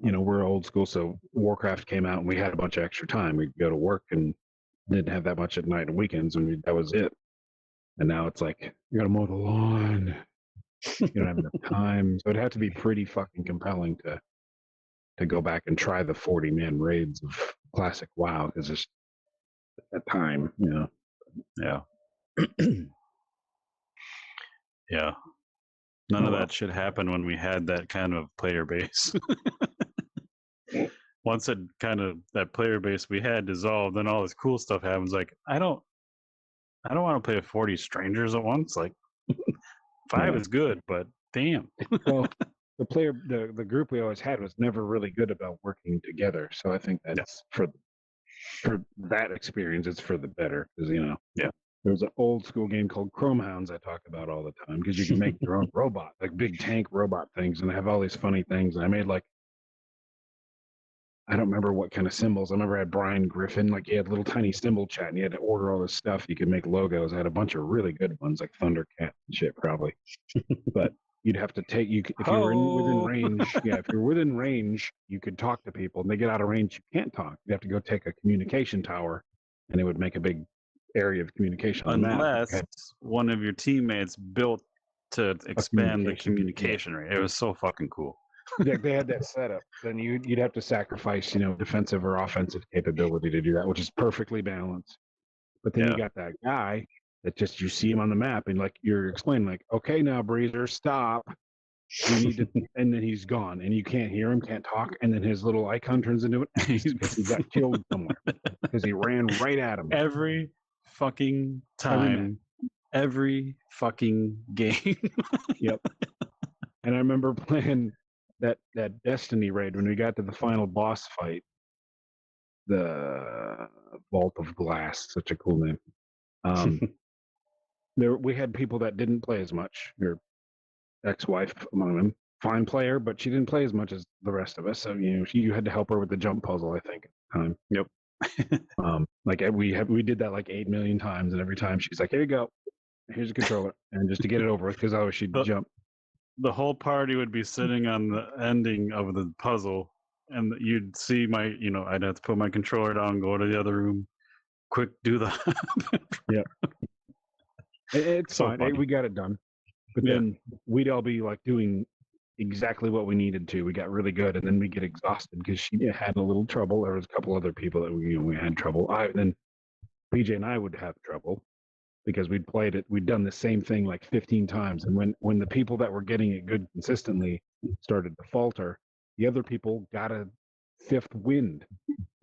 we're old school. So Warcraft came out and we had a bunch of extra time. We'd go to work and didn't have that much at night and weekends, and that was it. And now it's like, you gotta mow the lawn. You don't have enough time. So it'd have to be pretty fucking compelling to go back and try the 40-man raids of classic WoW, because it's that time, Yeah. Yeah. None of that shit happened when we had that kind of player base. Once that player base we had dissolved, then all this cool stuff happens. Like, I don't want to play with 40 strangers at once. Like 5 is good, but damn. Well, the group we always had was never really good about working together. So I think that's for that experience, it's for the better, because There was an old school game called Chrome Hounds I talk about all the time because you can make your own robot, like big tank robot things, and they have all these funny things. And I made like, I don't remember what kind of symbols. I remember I had Brian Griffin, like he had little tiny symbol chat, and you had to order all this stuff. You could make logos. I had a bunch of really good ones, like Thundercat and shit, probably. But you'd have to take if you were within range. Yeah, if you're within range, you could talk to people, and they get out of range, you can't talk. You have to go take a communication tower, and it would make a big area of communication on the map. Unless one of your teammates built to expand the communication rate. It was so fucking cool. Yeah, they had that setup. Then you'd have to sacrifice, defensive or offensive capability to do that, which is perfectly balanced. But then you got that guy that just you see him on the map and like you're explaining, like, okay, now Breezer, stop. We need to, and then he's gone, and you can't hear him, can't talk, and then his little icon turns into an X because he got killed somewhere because he ran right at him every fucking time, every fucking game. Yep. And I remember playing that Destiny raid when we got to the final boss fight, the Vault of Glass, such a cool name. We had people that didn't play as much. Your ex-wife among them, fine player, but she didn't play as much as the rest of us. So you had to help her with the jump puzzle, I think, at the time. Yep. Like we did that like 8 million times, and every time she's like, "Here you go, here's a controller," and just to get it over with, because always she'd jump. The whole party would be sitting on the ending of the puzzle, and you'd see I'd have to put my controller down, go to the other room, quick, do the. Yep. It's so fine. Funny. We got it done. But then we'd all be like doing exactly what we needed to. We got really good, and then we get exhausted because she had a little trouble. There was a couple other people that we had trouble. Then PJ and I would have trouble because we'd played it. We'd done the same thing like 15 times, and when the people that were getting it good consistently started to falter, the other people got a fifth wind.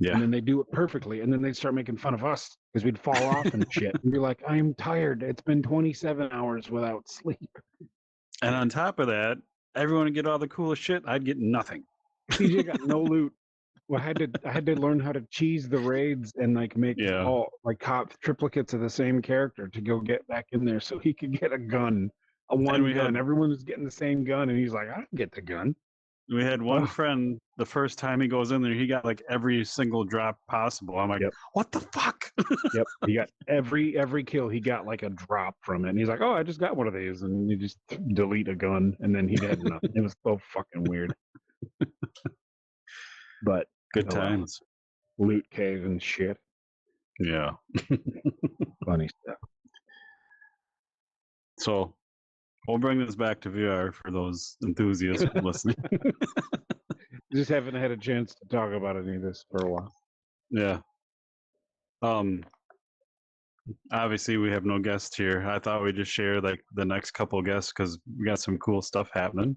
Yeah. And then they do it perfectly, and then they'd start making fun of us because we'd fall off and shit. And be like, I'm tired. It's been 27 hours without sleep. And on top of that, everyone would get all the coolest shit. I'd get nothing. PJ got no loot. Well, I had to learn how to cheese the raids and like make all like cop triplicates of the same character to go get back in there so he could get a gun, gun. Everyone was getting the same gun, and he's like, I don't get the gun. We had one friend, the first time he goes in there, he got like every single drop possible. I'm like, what the fuck? Yep. He got every kill, he got like a drop from it. And he's like, oh, I just got one of these. And you just delete a gun, and then he had nothing. It was so fucking weird. But good times. Loot cave and shit. Yeah. Funny stuff. So we'll bring this back to VR for those enthusiasts listening. Just haven't had a chance to talk about any of this for a while. Yeah. Obviously we have no guests here. I thought we'd just share like the next couple guests because we got some cool stuff happening.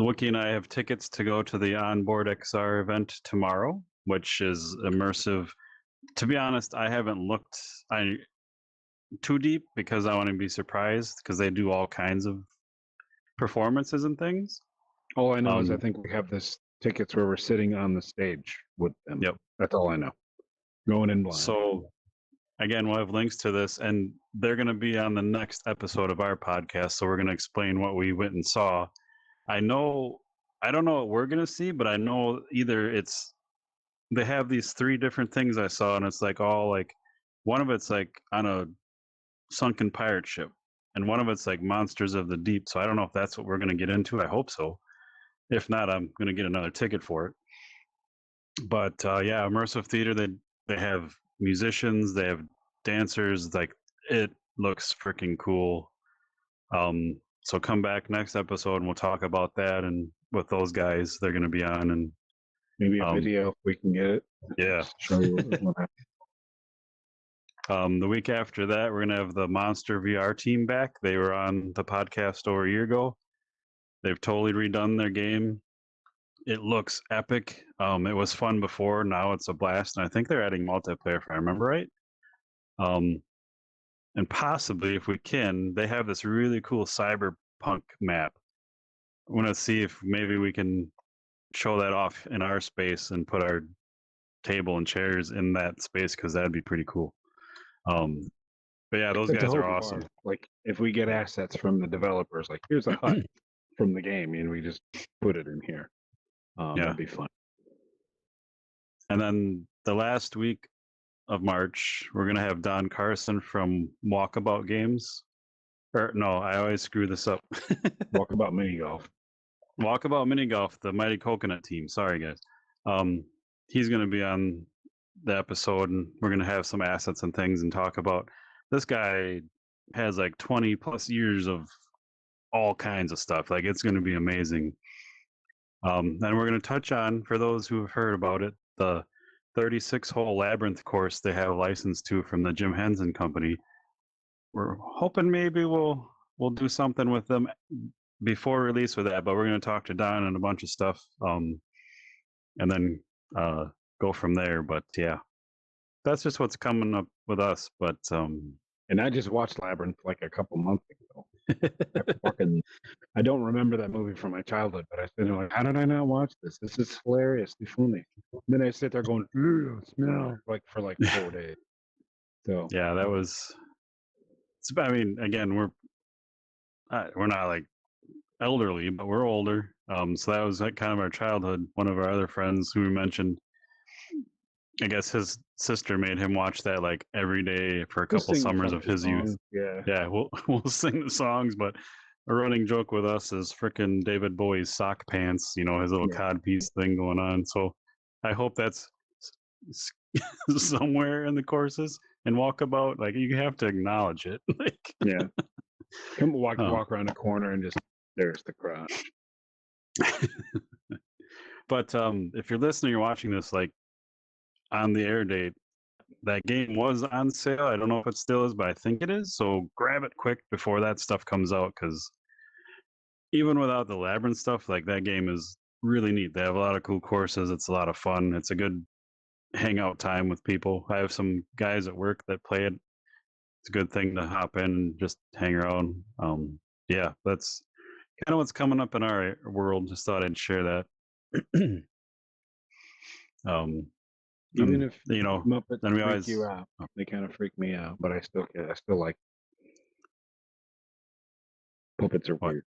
Wookiee and I have tickets to go to the Onboard XR event tomorrow, which is immersive. To be honest, I haven't looked too deep because I want to be surprised because they do all kinds of performances and things. All I know is I think we have this tickets where we're sitting on the stage with them. Yep. That's all I know. Going in blind. So again, we'll have links to this, and they're going to be on the next episode of our podcast. So we're going to explain what we went and saw. I don't know what we're going to see, but I know either they have these 3 different things I saw, and it's like all like, one of it's like on a sunken pirate ship, and one of it's like monsters of the deep. So I don't know if that's what we're going to get into. I hope so. If not, I'm going to get another ticket for it. But immersive theater, they have musicians, they have dancers, like it looks freaking cool. So come back next episode and we'll talk about that, and with those guys they're going to be on, and maybe a video if we can get it. Yeah. Show you what happened. The week after that, we're going to have the Monster VR team back. They were on the podcast over a year ago. They've totally redone their game. It looks epic. It was fun before. Now it's a blast. And I think they're adding multiplayer, if I remember right. And possibly, if we can, they have this really cool Cyberpunk map. I want to see if maybe we can show that off in our space and put our table and chairs in that space because that'd be pretty cool. But yeah, those It's a guys are whole awesome. bar. Like if we get assets from the developers, like here's a hut from the game, and we just put it in here. Yeah. That'd be fun. And then the last week of March, we're gonna have Don Carson from Walkabout Games. Or no, I always screw this up. Walkabout Mini Golf. Walkabout Mini Golf, the Mighty Coconut team. Sorry, guys. He's gonna be on the episode, and we're gonna have some assets and things and talk about. This guy has like 20 plus years of all kinds of stuff. Like it's gonna be amazing. And we're gonna touch on, for those who have heard about it, the 36-hole labyrinth course they have a license to from the Jim Henson Company. We're hoping maybe we'll do something with them before release with that, but we're going to talk to Don and a bunch of stuff, and then go from there. But yeah, that's just what's coming up with us. But and I just watched Labyrinth like a couple months ago. I don't remember that movie from my childhood, but I was sitting there like, how did I not watch this? This is hilariously funny. And then I sit there going, smell, like for like 4 days. So yeah, that was. I mean, again, we're not like elderly, but we're older. So that was like kind of our childhood. One of our other friends who we mentioned, I guess his sister made him watch that like every day for a couple summers of his youth. Yeah, we'll sing the songs, but a running joke with us is frickin' David Bowie's sock pants, his little codpiece thing going on. So I hope that's somewhere in the courses and Walkabout. Like you have to acknowledge it. Like, yeah, come walk around the corner and just there's the crotch. But if you're listening or watching this, like on the air date, that game was on sale. I don't know if it still is, but I think it is. So grab it quick before that stuff comes out, because even without the labyrinth stuff, like that game is really neat. They have a lot of cool courses. It's a lot of fun. It's a good hangout time with people. I have some guys at work that play it. It's a good thing to hop in and just hang around. Yeah, that's kind of what's coming up in our world. Just thought I'd share that. Even if Muppets then we freak always you out, they kind of freak me out. But I still like puppets are weird.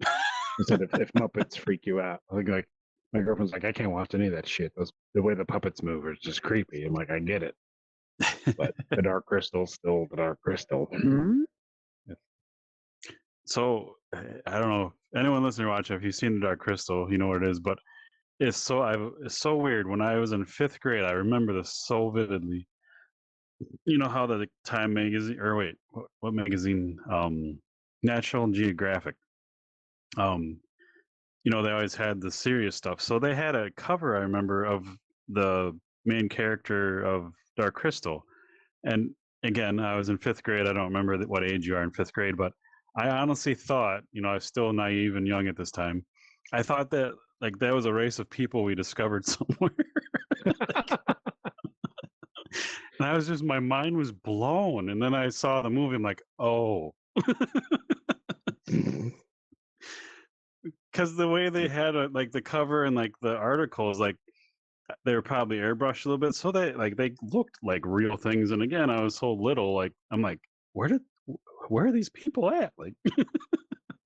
I said if Muppets freak you out, like my girlfriend's like, I can't watch any of that shit. The way the puppets move is just creepy. I'm like, I get it, but the Dark Crystal's still the Dark Crystal. So I don't know if anyone listening or watching, if you've seen the Dark Crystal, you know what it is. But it's so weird. When I was in 5th grade, I remember this so vividly. You know how the Time magazine, or wait, what magazine? National Geographic. They always had the serious stuff. So they had a cover, I remember, of the main character of Dark Crystal. And again, I was in 5th grade. I don't remember what age you are in 5th grade, but I honestly thought, I was still naive and young at this time. I thought that like that was a race of people we discovered somewhere. And I was my mind was blown. And then I saw the movie. I'm like, oh. Because the way they had like the cover and like the articles, like they were probably airbrushed a little bit, so they looked like real things. And again, I was so little, like I'm like, where are these people at? Like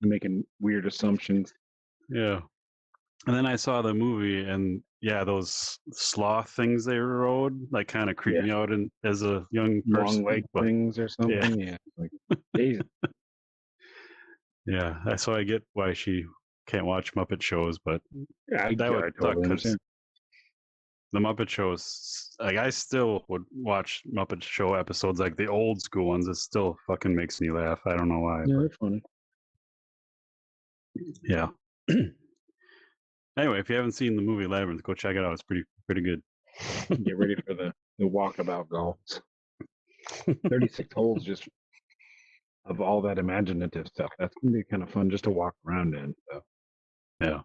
making weird assumptions. Yeah. And then I saw the movie, and yeah, those sloth things they rode like kind of creeped me out, and as a young person, long leg things or something. Yeah, like Jesus. Yeah, so I get why she can't watch Muppet shows, but that would suck because the Muppet shows, like I still would watch Muppet Show episodes, like the old school ones. It still fucking makes me laugh. I don't know why. Yeah, they're funny. Yeah. Anyway, if you haven't seen the movie Labyrinth, go check it out. It's pretty good. Get ready for the walkabout golfs. 36 holes just of all that imaginative stuff. That's gonna be kind of fun just to walk around in. So. Yeah.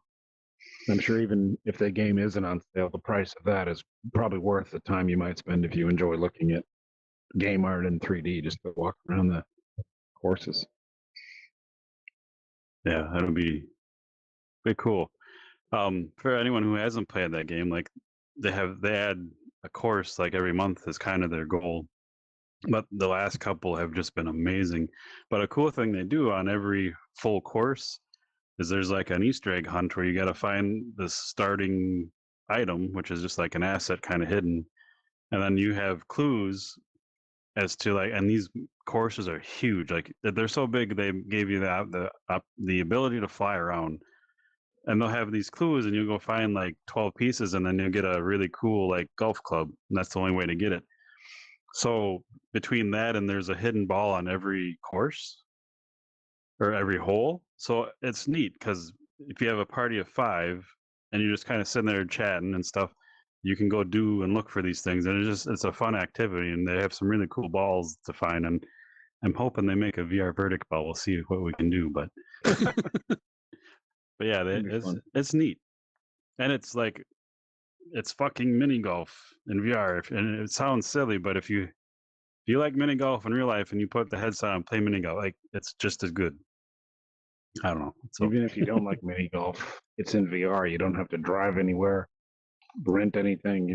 I'm sure even if the game isn't on sale, the price of that is probably worth the time you might spend if you enjoy looking at game art in 3D just to walk around the courses. Yeah, that'll be cool. For anyone who hasn't played that game, like they add a course like every month is kind of their goal. But the last couple have just been amazing. But a cool thing they do on every full course is there's like an Easter egg hunt where you got to find the starting item, which is just like an asset kind of hidden, and then you have clues as to like, and these courses are huge. Like they're so big, they gave you the ability to fly around, and they'll have these clues, and you'll go find like 12 pieces, and then you'll get a really cool like golf club, and that's the only way to get it. So between that and there's a hidden ball on every course or every hole. So it's neat because if you have a party of 5 and you're just kind of sitting there chatting and stuff, you can go do and look for these things. And it's a fun activity, and they have some really cool balls to find. And I'm hoping they make a VR verdict ball. We'll see what we can do. But but yeah, it's neat. And it's like, it's fucking mini golf in VR. And it sounds silly, but if you like mini golf in real life and you put the headset on and play mini golf, like it's just as good. I don't know. So, even if you don't like mini golf, it's in VR. You don't have to drive anywhere, rent anything.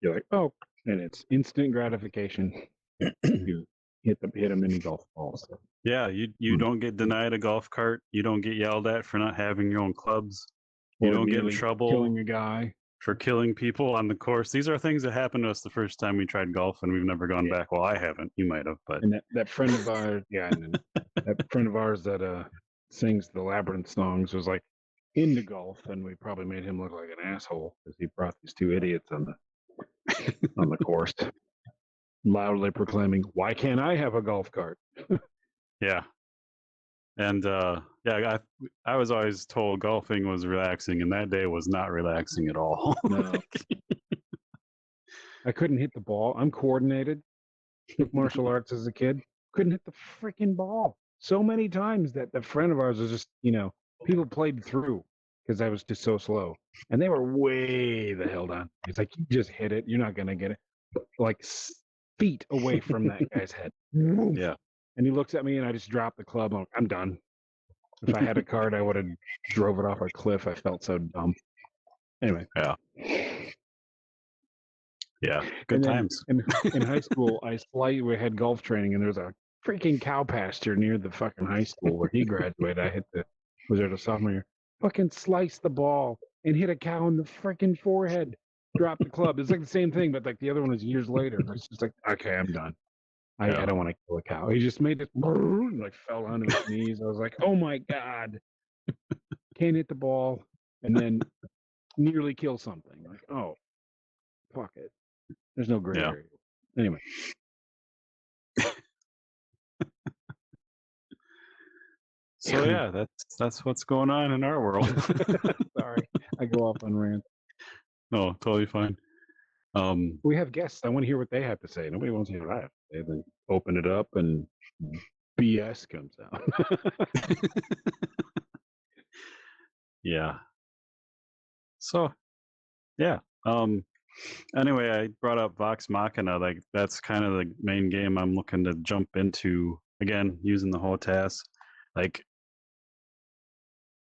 You're like, oh, and it's instant gratification. You hit a mini golf ball. So. Yeah, you don't get denied a golf cart. You don't get yelled at for not having your own clubs. You don't get in trouble killing a guy for killing people on the course. These are things that happened to us the first time we tried golf, and we've never gone back. Well, I haven't. You might have, but and that friend of ours, and that friend of ours that sings the Labyrinth songs was like into golf, and we probably made him look like an asshole because he brought these 2 idiots on the course, loudly proclaiming, "Why can't I have a golf cart?" Yeah. And yeah, I was always told golfing was relaxing, and that day was not relaxing at all. No. I couldn't hit the ball. I'm coordinated. Took martial arts as a kid. Couldn't hit the freaking ball. So many times that the friend of ours was just, people played through because I was just so slow. And they were way the hell down. It's like, you just hit it. You're not going to get it. Like feet away from that guy's head. Yeah. And he looks at me and I just dropped the club. I'm like, I'm done. If I had a card, I would have drove it off a cliff. I felt so dumb. Anyway. Yeah. Yeah. Good times. In high school, we had golf training, and there was a freaking cow pasture near the fucking high school where he graduated. Was there the sophomore year? Fucking sliced the ball and hit a cow in the freaking forehead. Dropped the club. It's like the same thing, but like the other one was years later. It's just like, okay, I'm done. I don't want to kill a cow. He just made it like fell on his knees. I was like, oh my God. Can't hit the ball and then nearly kill something. Like, oh, fuck it. There's no gray area. Anyway. So yeah, that's what's going on in our world. Sorry, I go off on rant. No, totally fine. We have guests. I want to hear what they have to say. Nobody wants to hear what I have to say. Then open it up and BS comes out. Yeah. So, yeah. Anyway, I brought up Vox Machina. Like that's kind of the main game I'm looking to jump into again, using the whole task. Like,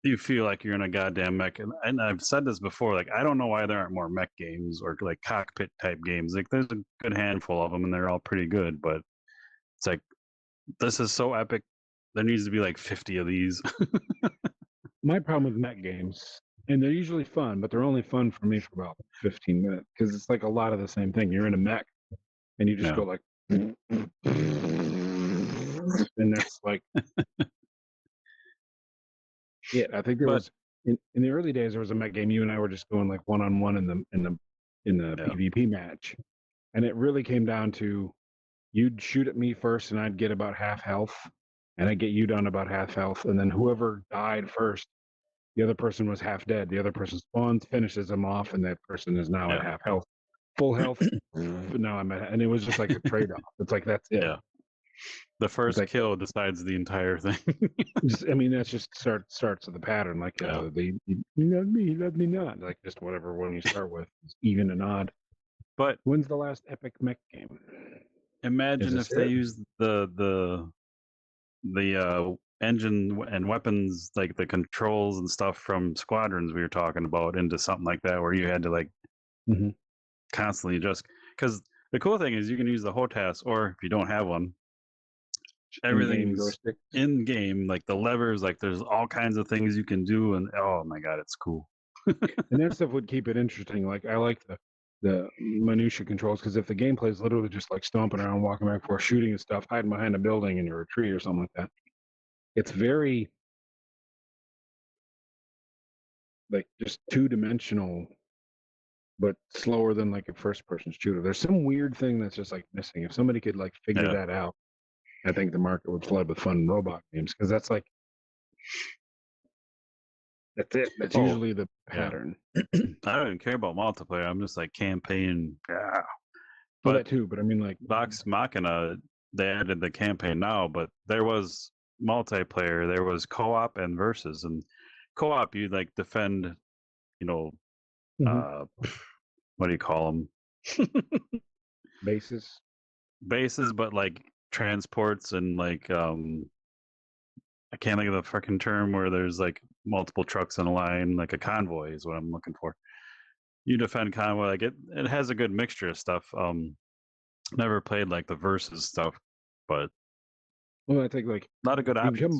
you feel like you're in a goddamn mech, and I've said this before. Like, I don't know why there aren't more mech games or like cockpit type games. Like, there's a good handful of them, and they're all pretty good. But it's like, this is so epic. There needs to be like 50 of these. My problem with mech games, and they're usually fun, but they're only fun for me for about 15 minutes because it's like a lot of the same thing. You're in a mech, and you just go like, and that's like. Yeah, I think there was in the early days there was a mech game. You and I were just going like 1-on-1 in the PvP match, and it really came down to you'd shoot at me first, and I'd get about half health, and I'd get you down about half health, and then whoever died first, the other person was half dead. The other person spawns, finishes them off, and that person is now at half health, full health. Now I'm at, and it was just like a trade off. It's like that's it. Yeah. The first kill decides the entire thing. I mean, that's just starts of the pattern. Like, you love me, love me not. Like, just whatever one you start with, even and odd. But when's the last epic mech game? Imagine if they used the engine and weapons, like the controls and stuff from Squadrons we were talking about, into something like that, where you had to like constantly just because the cool thing is you can use the HOTAS, or if you don't have one, everything's in game, like the levers, like there's all kinds of things you can do, and oh my god, it's cool. And that stuff would keep it interesting. Like I like the minutia controls, because if the gameplay is literally just like stomping around, walking back and forth, shooting and stuff, hiding behind a building in your tree or something like that, it's very like just 2-dimensional, but slower than like a first-person shooter. There's some weird thing that's just like missing. If somebody could like figure that out, I think the market would flood with fun robot games, because that's like that's it. That's usually the pattern. I don't even care about multiplayer. I'm just like campaign. Yeah. But that too. But I mean, like Vox Machina, they added the campaign now, but there was multiplayer. There was co-op and versus. And co-op, you like defend, what do you call them? Bases, but like transports and like I can't think of the freaking term where there's like multiple trucks in a line, like a convoy is what I'm looking for. You defend convoy, like it has a good mixture of stuff. Never played like the versus stuff, but well, I think like not a good option.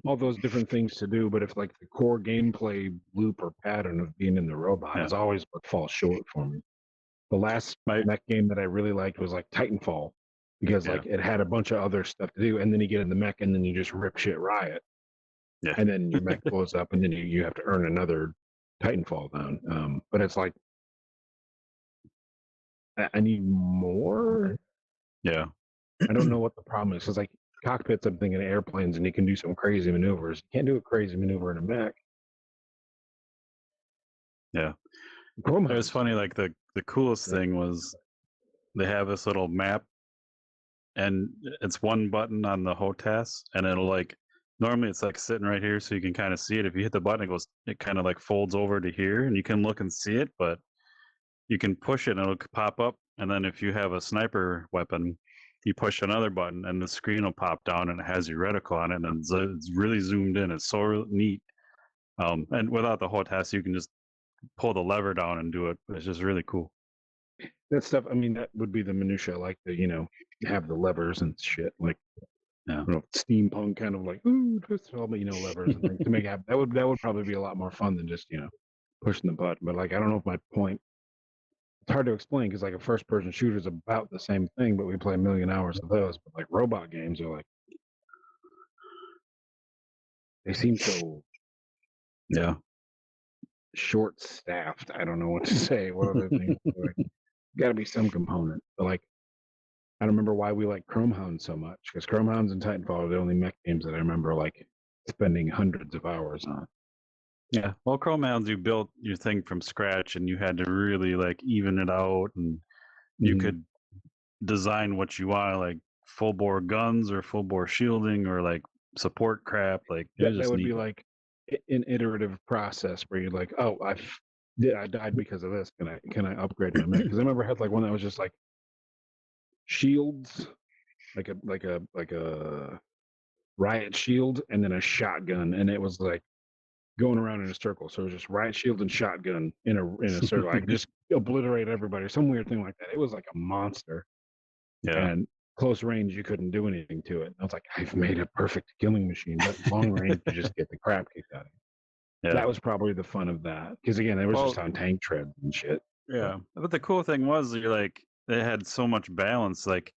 All those different things to do, but if like the core gameplay loop or pattern of being in the robot is always what falls short for me. The last mech game that I really liked was like Titanfall, because like it had a bunch of other stuff to do, and then you get in the mech and then you just rip shit riot. Yeah. And then your mech blows up, and then you have to earn another Titanfall down. But it's like I need more. Yeah. I don't know what the problem is. It's like cockpits, I'm thinking airplanes, and you can do some crazy maneuvers. You can't do a crazy maneuver in a mech. Yeah. It was funny, like the coolest thing was they have this little map, and it's one button on the HOTAS, and it'll like normally it's like sitting right here so you can kind of see it. If you hit the button, it kind of like folds over to here and you can look and see it, but you can push it and it'll pop up. And then if you have a sniper weapon, you push another button and the screen will pop down and it has your reticle on it, and it's really zoomed in. It's so neat. And without the HOTAS, you can just pull the lever down and do it. It's just really cool. That stuff, I mean, that would be the minutia, like the, have the levers and shit, like steampunk kind of like, ooh, twist all, but levers and things to make it happen. That would probably be a lot more fun than just, pushing the button. But like, I don't know if my point, it's hard to explain, because like a first person shooter is about the same thing, but we play a million hours of those. But like robot games are like, they seem so short staffed. I don't know what to say. What other things? Got to be some component. But like, I don't remember why we like Chrome Hounds so much, because Chrome Hounds and Titanfall are the only mech games that I remember like spending hundreds of hours on. Yeah, well, Chrome Hounds, you built your thing from scratch, and you had to really like even it out, and you could design what you want, like full bore guns or full bore shielding or like support crap. Like that would be like an iterative process where you're like, oh, I died because of this. Can I upgrade my mech? Because I remember I had like one that was just like shields, like a riot shield, and then a shotgun, and it was like going around in a circle. So it was just riot shield and shotgun in a circle. I could just obliterate everybody, or some weird thing like that. It was like a monster. Yeah. And close range, you couldn't do anything to it. And I was like, I've made a perfect killing machine, but long range, you just get the crap kicked out of you. Yeah. That was probably the fun of that, because again, it was just on tank treads and shit. Yeah, but the cool thing was, you're like, they had so much balance. Like,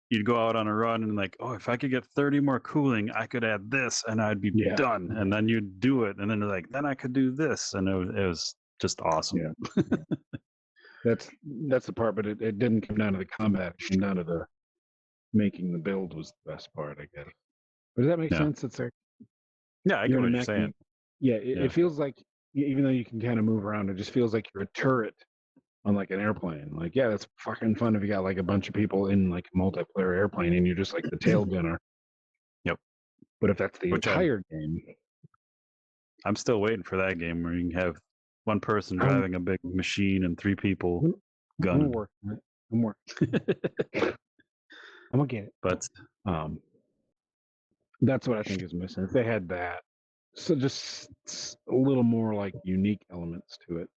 you'd go out on a run and like, oh, if I could get 30 more cooling, I could add this and I'd be done. And then you'd do it, and then like, then I could do this, and it was just awesome. Yeah. That's the part, but it didn't come down to the combat. It came down to the making the build was the best part, I guess. But does that make sense? It's like, I get what you're saying. It feels like, even though you can kind of move around, it just feels like you're a turret on like an airplane. Like, yeah, that's fucking fun if you got like a bunch of people in like a multiplayer airplane and you're just like the tail gunner. Yep. But if that's the entire game, I'm still waiting for that game where you can have one person driving a big machine and 3 people gunning. I'm working. I'm gonna get it. But that's what I think is missing. If they had that, so just a little more like unique elements to it,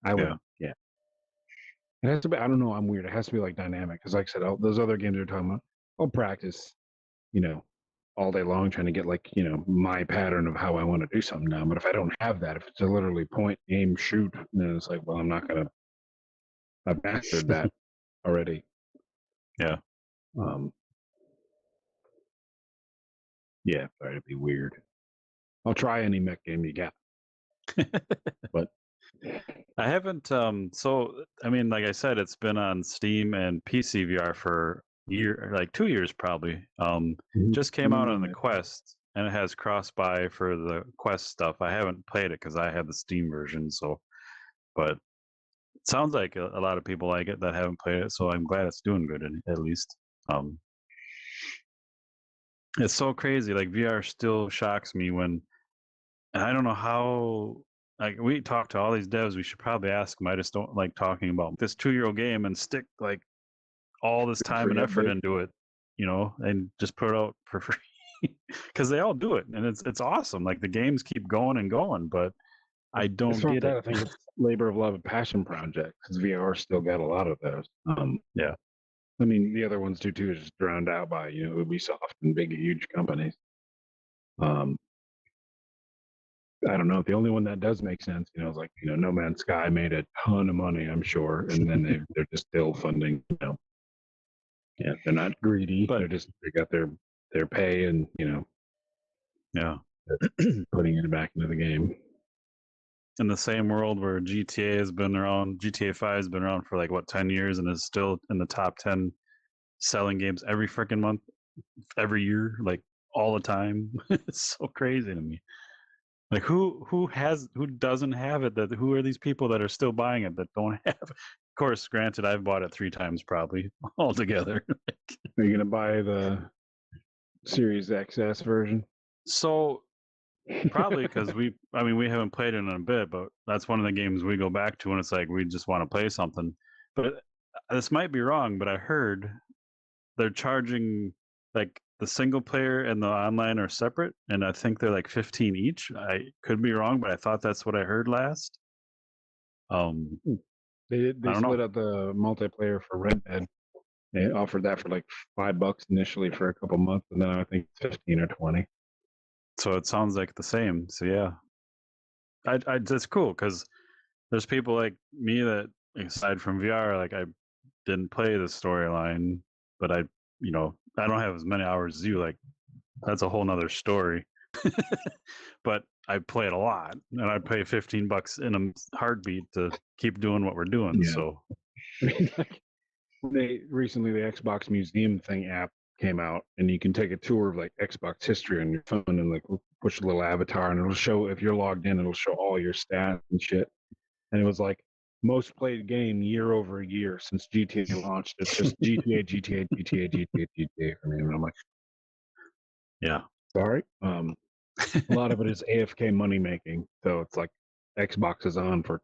I would. Yeah. It has to be. I don't know. I'm weird. It has to be like dynamic because, like I said, those other games you're talking about, I'll practice, all day long trying to get like my pattern of how I want to do something now. But if I don't have that, if it's a literally point, aim, shoot, then it's like, well, I'm not gonna. I've mastered that already. Yeah. Yeah. Sorry to be weird. I'll try any mech game you got. But I haven't. So I mean, like I said, it's been on Steam and PC VR for like 2 years probably. Just came out on the Quest, and it has cross-buy for the Quest stuff. I haven't played it because I have the Steam version. So, but it sounds like a lot of people like it that haven't played it. So I'm glad it's doing good at least. It's so crazy. Like VR still shocks me when, and I don't know how. Like we talk to all these devs, we should probably ask them. I just don't like talking about this 2-year-old game and stick like all this time and effort into it, and just put it out for free because they all do it, and it's awesome. Like the games keep going and going, but I don't get it. I think it's labor of love and passion project because VR still got a lot of those. Yeah. I mean, the other ones do too is just drowned out by Ubisoft and big huge companies. I don't know. The only one that does make sense, is like No Man's Sky made a ton of money, I'm sure, and then they're just still funding. Yeah, they're not greedy. But they got their pay, and yeah, putting it back into the game. In the same world where GTA has been around, GTA 5 has been around for like 10 years and is still in the top 10 selling games every freaking month, every year, like all the time. It's so crazy to me. Like who doesn't have it? Who are these people that are still buying it that don't have it? Of course, granted, I've bought it 3 times probably altogether. Are you gonna buy the Series XS version? So probably because we haven't played it in a bit, but that's one of the games we go back to when it's like we just want to play something. But this might be wrong, but I heard they're charging like the single player and the online are separate, and I think they're like 15 each. I could be wrong, but I thought that's what I heard last. They split up the multiplayer for Red Dead. They offered that for like $5 initially for a couple months, and then I think 15 or 20. So it sounds like the same. So yeah, it's cool because there's people like me that, aside from VR, like I didn't play the storyline, but I don't have as many hours as you. Like that's a whole nother story. But I play it a lot, and I'd pay $15 in a heartbeat to keep doing what we're doing. Yeah. So recently the Xbox Museum thing app came out, and you can take a tour of like Xbox history on your phone and like push a little avatar, and it'll show, if you're logged in, it'll show all your stats and shit. And it was like most played game year over year since GTA launched. It's just GTA, GTA, GTA, GTA, GTA for me. And I'm like, yeah, sorry. A lot of it is AFK money making, so it's like Xbox is on for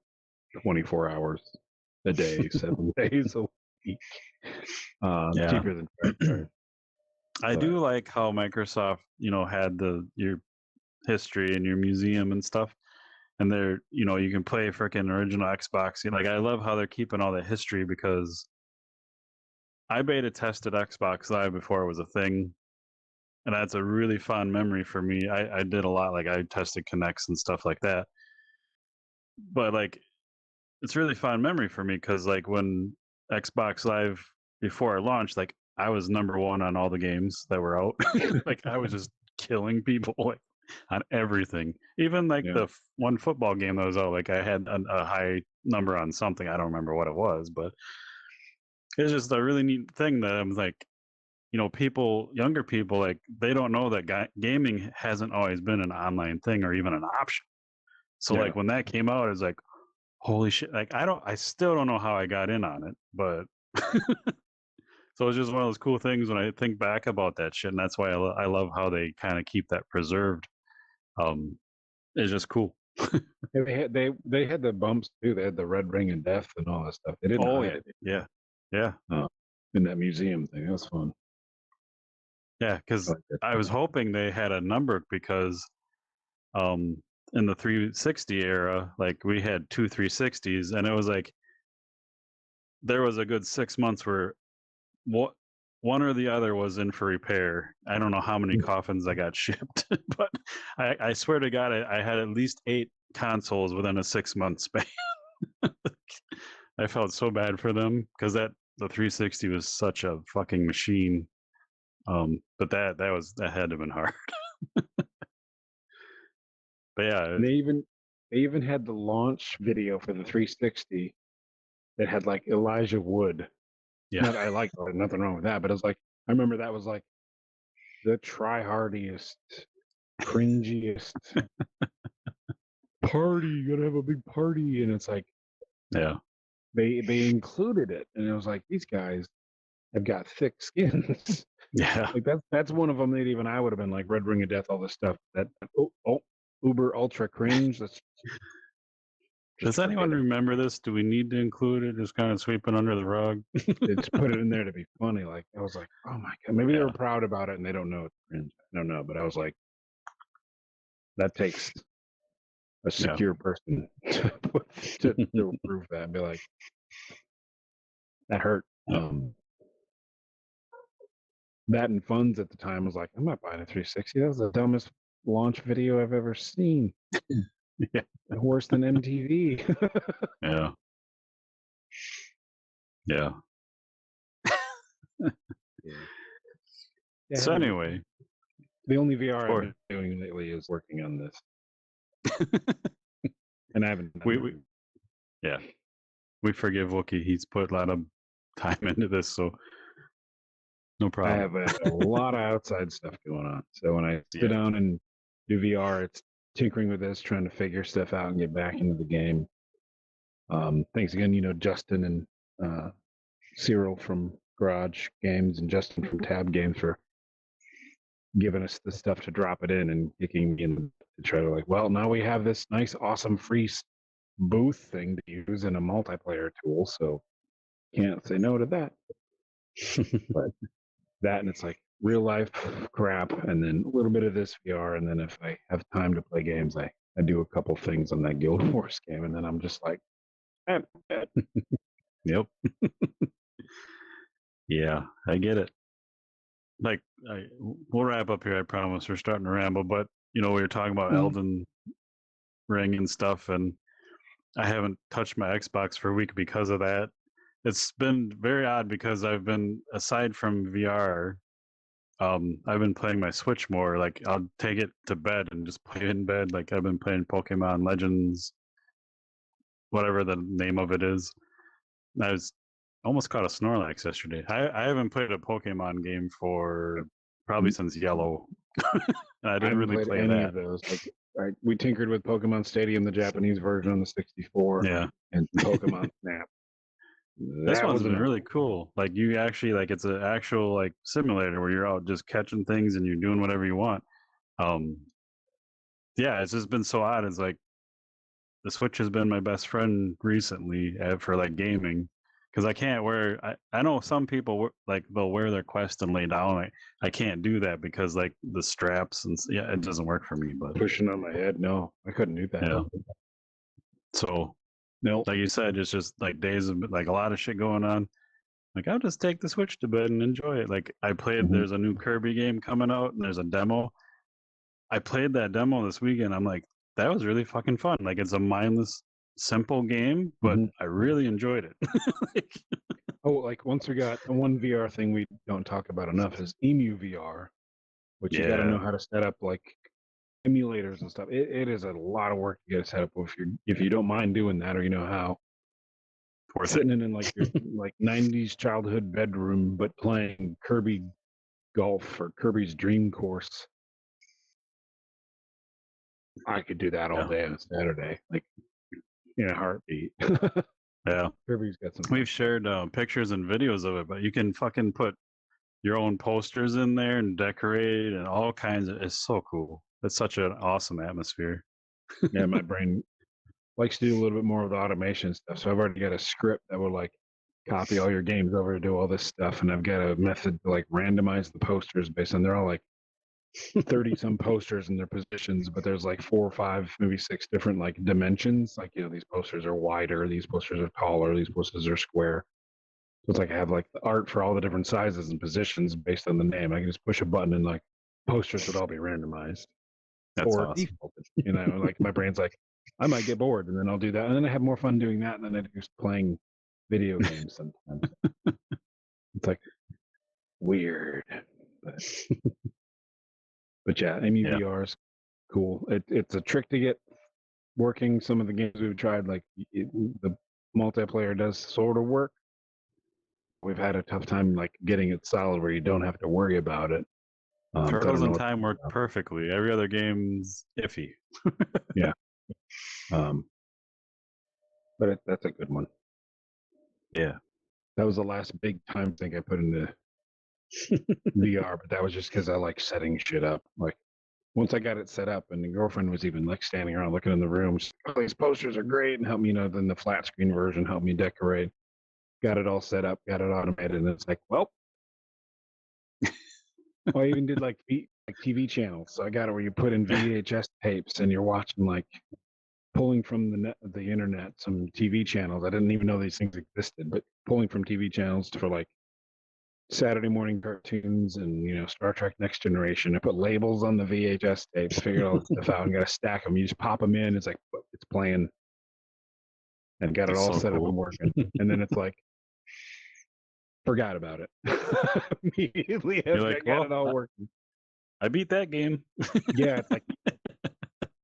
24 hours a day, 7 days a week. Cheaper than credit card. I do like how Microsoft, had your history and your museum and stuff, and they're, you can play freaking original Xbox. Like I love how they're keeping all that history because I beta tested Xbox Live before it was a thing, and that's a really fond memory for me. I did a lot, like I tested Kinects and stuff like that, but like it's really fond memory for me because like when Xbox Live before it launched, like I was #1 on all the games that were out. Like I was just killing people like on everything, even like the one football game that was out. Like I had a high number on something. I don't remember what it was, but it's just a really neat thing that I'm like, younger people, like they don't know that gaming hasn't always been an online thing or even an option. So like when that came out, it's like, holy shit! Like I still don't know how I got in on it, but so it's just one of those cool things when I think back about that shit, and that's why I love how they kind of keep that preserved. It's just cool. they had the bumps too. They had the red ring of death and all that stuff. They didn't hide it. Yeah. In that museum thing, that was fun. Yeah, because I was hoping they had a number because, in the 360 era, like we had 2 360s, and it was like there was a good 6 months where one or the other was in for repair. I don't know how many coffins I got shipped, but I swear to God, I had at least 8 consoles within a 6-month span. I felt so bad for them because the 360 was such a fucking machine. But that had to have been hard. But yeah, they even had the launch video for the 360 that had like Elijah Wood. Yeah. I like nothing wrong with that, but it's like I remember that was like the try-hardiest, cringiest party. You gotta have a big party, and it's like, yeah, they included it, and it was like these guys have got thick skins. Yeah, like that's one of them that even I would have been like Red Ring of Death, all this stuff that uber ultra cringe. Does anyone remember this? Do we need to include it? Just kind of sweep it under the rug. It's put it in there to be funny. Like I was like, oh my god, maybe they were proud about it and they don't know it's cringe. I don't know, but I was like, that takes a secure person to approve that and be like, that hurt. That and funds at the time was like, I'm not buying a 360. That was the dumbest launch video I've ever seen. Yeah, worse than MTV. Yeah. So anyway, the only VR I've been doing lately is working on this, and I haven't. We forgive Wookiee. He's put a lot of time into this, so no problem. I have a lot of outside stuff going on. So when I sit down and do VR, it's tinkering with this, trying to figure stuff out and get back into the game. Thanks again, Justin and Cyril from Garage Games and Justin from Tab Games for giving us the stuff to drop it in and kicking me in to try to like, well, now we have this nice, awesome free booth thing to use in a multiplayer tool, so can't say no to that. But that, and it's like real life crap, and then a little bit of this VR, and then if I have time to play games, I do a couple things on that Guild Wars game, and then I'm just like, Yep. Yeah, I get it. Like, we'll wrap up here, I promise. We're starting to ramble, but we were talking about Elden Ring and stuff, and I haven't touched my Xbox for a week because of that. It's been very odd because I've been, aside from VR, I've been playing my Switch more. Like, I'll take it to bed and just play it in bed. Like, I've been playing Pokemon Legends, whatever the name of it is. I was almost caught a Snorlax yesterday. I haven't played a Pokemon game for probably since Yellow. I didn't really play any of those. Like, we tinkered with Pokemon Stadium, the Japanese version on the 64. Yeah. And Pokemon Snap. This one's been really cool. Like, you actually, like, it's an actual like simulator where you're out just catching things and you're doing whatever you want. Yeah, it's just been so odd. It's like the Switch has been my best friend recently for like gaming, because I can't wear. I know some people like they'll wear their Quest and lay down. I can't do that because like the straps and it doesn't work for me. But pushing on my head, no, I couldn't do that. Yeah. So no, like you said, it's just like days of like a lot of shit going on. Like, I'll just take the Switch to bed and enjoy it. Like, I played. There's a new Kirby game coming out, and there's a demo. I played that demo this weekend. I'm like, that was really fucking fun. Like, it's a mindless, simple game, but I really enjoyed it. Like once we got one VR thing we don't talk about enough is Emu VR, which you got to know how to set up like emulators and stuff. It is a lot of work to get it set up if you don't mind doing that or you know how. Sitting in like your like 90s childhood bedroom, but playing Kirby Golf or Kirby's Dream Course. I could do that all day on a Saturday, like in a heartbeat. Yeah, Kirby's got some. We've shared pictures and videos of it, but you can fucking put your own posters in there and decorate and all kinds of. It's so cool. It's such an awesome atmosphere. Yeah, my brain likes to do a little bit more of the automation stuff. So I've already got a script that will like copy all your games over to do all this stuff, and I've got a method to like randomize the posters based on they're all like 30 some posters in their positions, but there's like 4 or 5, maybe 6 different like dimensions. Like, these posters are wider, these posters are taller, these posters are square. So it's like I have like the art for all the different sizes and positions based on the name. I can just push a button and like posters would all be randomized. That's or awesome. defaulted. Like my brain's like, I might get bored and then I'll do that. And then I have more fun doing that than I do just playing video games sometimes. It's like weird. But yeah, VR is cool. It's a trick to get working. Some of the games we've tried, like the multiplayer does sort of work. We've had a tough time like getting it solid where you don't have to worry about it. Turtles in Time worked perfectly. Every other game's iffy. Yeah. But that's a good one. Yeah. That was the last big time thing I put into VR, but that was just because I like setting shit up. Like once I got it set up, and the girlfriend was even like standing around looking in the room, she's like, "Oh, these posters are great," and helped me. Then the flat screen version helped me decorate. Got it all set up, got it automated, and it's like, well, I even did like TV channels. So I got it where you put in VHS tapes, and you're watching like pulling from the internet some TV channels. I didn't even know these things existed, but pulling from TV channels for like Saturday morning cartoons and Star Trek Next Generation. I put labels on the VHS tapes, figured all the stuff out, and got to stack them. You just pop them in. It's like it's playing, and got it all set up and working. And then it's like forgot about it immediately. You're like, got it all working. I beat that game. Yeah, it's like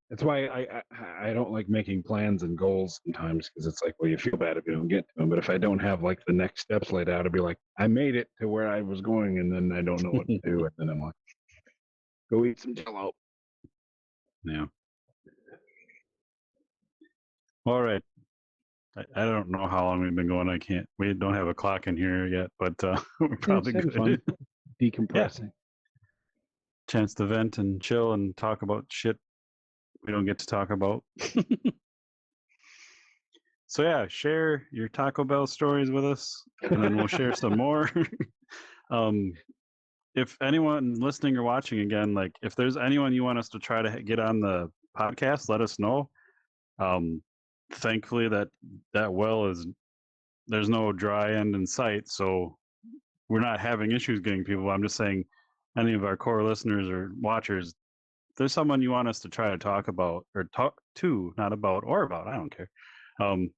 that's why I don't like making plans and goals sometimes, because it's like, well, you feel bad if you don't get to them. But if I don't have like the next steps laid out, I'd be like, I made it to where I was going, and then I don't know what to do, and then I'm like, go eat some Jello. Yeah. All right. I don't know how long we've been going. We don't have a clock in here yet, but we're probably good. Decompressing. Yeah. Chance to vent and chill and talk about shit we don't get to talk about. So yeah, share your Taco Bell stories with us, and then we'll share some more. If anyone listening or watching again, like if there's anyone you want us to try to get on the podcast, let us know. Thankfully that well there's no dry end in sight, so we're not having issues getting people. I'm just saying, any of our core listeners or watchers, if there's someone you want us to try to talk about or talk to, not about or about, I don't care.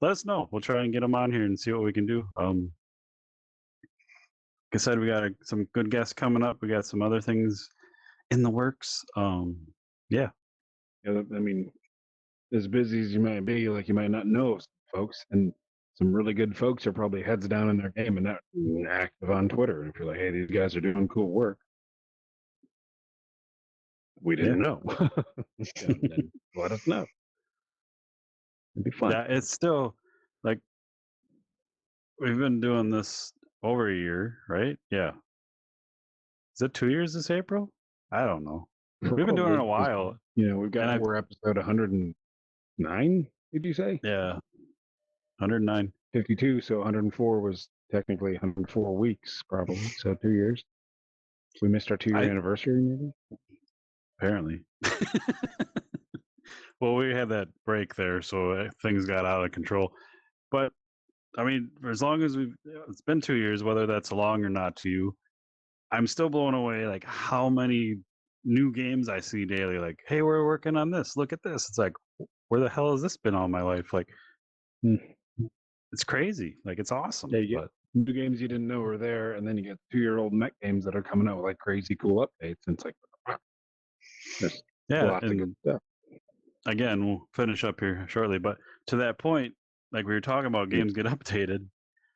Let us know. We'll try and get them on here and see what we can do. Like I said, we got some good guests coming up. We got some other things in the works. Yeah. I mean, as busy as you might be, like you might not know folks, and some really good folks are probably heads down in their game and not active on Twitter. And if you're like, hey, these guys are doing cool work, we didn't know. Then let us know. It'd be fun. Yeah, it's still like we've been doing this over a year, right? Yeah. Is it 2 years this April? I don't know. We've been doing it a while. We've got we're episode 109. Did you say? Yeah, 109. 52. So 104 was technically 104 weeks, probably. So 2 years. We missed our 2-year anniversary, maybe. Apparently. Well, we had that break there, so things got out of control. But I mean, for as long as it's been 2 years, whether that's long or not to you, I'm still blown away. Like how many new games I see daily. Like, hey, we're working on this. Look at this. It's like, where the hell has this been all my life? Like, it's crazy. Like, it's awesome. Yeah, you get new games you didn't know were there, and then you get 2-year-old mech games that are coming out with like crazy cool updates. And it's like, there's lots of good stuff. Again, we'll finish up here shortly, but to that point, like we were talking about, games get updated.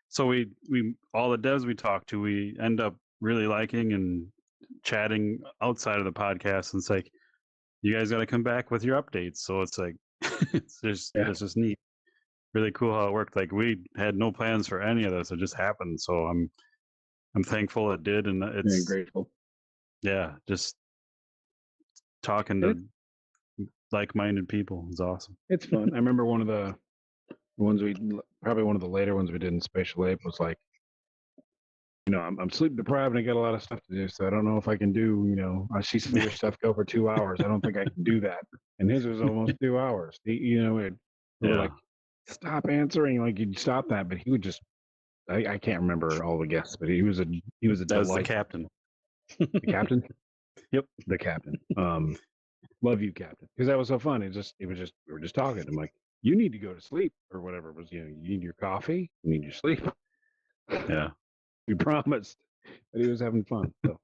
So we all the devs we talk to, we end up really liking and chatting outside of the podcast, and it's like, you guys got to come back with your updates. So it's like it's just neat, really cool how it worked. Like we had no plans for any of this; it just happened. So I'm thankful it did, and it's grateful. Yeah, just talking to like-minded people is awesome. It's fun. I remember one of the later ones we did in Spatial Ape was like, I'm sleep deprived and I got a lot of stuff to do, so I don't know if I can do, I see some of your stuff go for 2 hours. I don't think I can do that. And his was almost 2 hours. We're like, stop answering. Like, you'd stop that, but he would just, I can't remember all the guests, but he was a That was the delight. captain. The captain? Yep. The captain. Love you, captain. Because that was so fun. We were just talking. I'm like, you need to go to sleep or whatever it was. You need your coffee, you need your sleep. Yeah. We promised, but he was having fun. So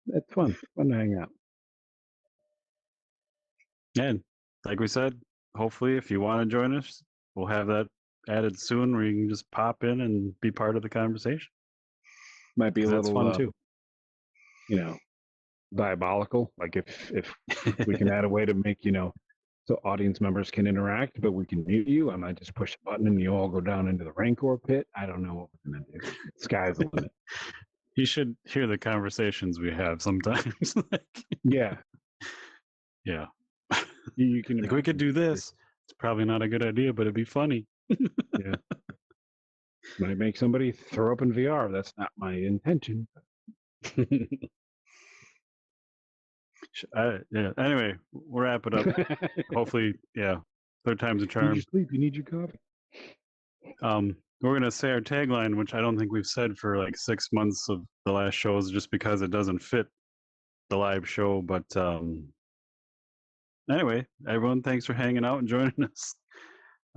it's fun to hang out. And like we said, hopefully, if you want to join us, we'll have that added soon where you can just pop in and be part of the conversation. Might be a little fun too. Diabolical. Like if we can add a way to make so audience members can interact, but we can mute you. I might just push a button and you all go down into the Rancor pit. I don't know what we're gonna do. Sky's the limit. You should hear the conversations we have sometimes. Yeah. Yeah. You can. Like, we could do this. It's probably not a good idea, but it'd be funny. Yeah. Might make somebody throw up in VR. That's not my intention. Yeah. Anyway, we'll wrap it up. Hopefully, yeah. Third time's a charm. You need your sleep. You need your coffee. We're gonna say our tagline, which I don't think we've said for like 6 months of the last shows, just because it doesn't fit the live show. But anyway, everyone, thanks for hanging out and joining us.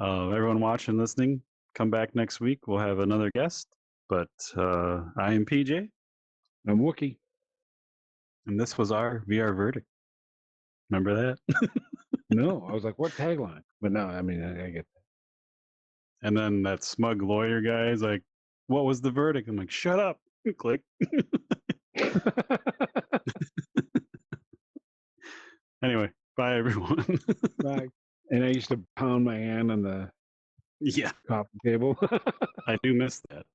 Everyone watching, listening, come back next week. We'll have another guest. But I am PJ. I'm Wookiee. And this was our VR verdict. Remember that? No, I was like, what tagline? But no, I mean, I get that. And then that smug lawyer guy is like, what was the verdict? I'm like, shut up. Click. Anyway, bye, everyone. Bye. And I used to pound my hand on the coffee table. I do miss that.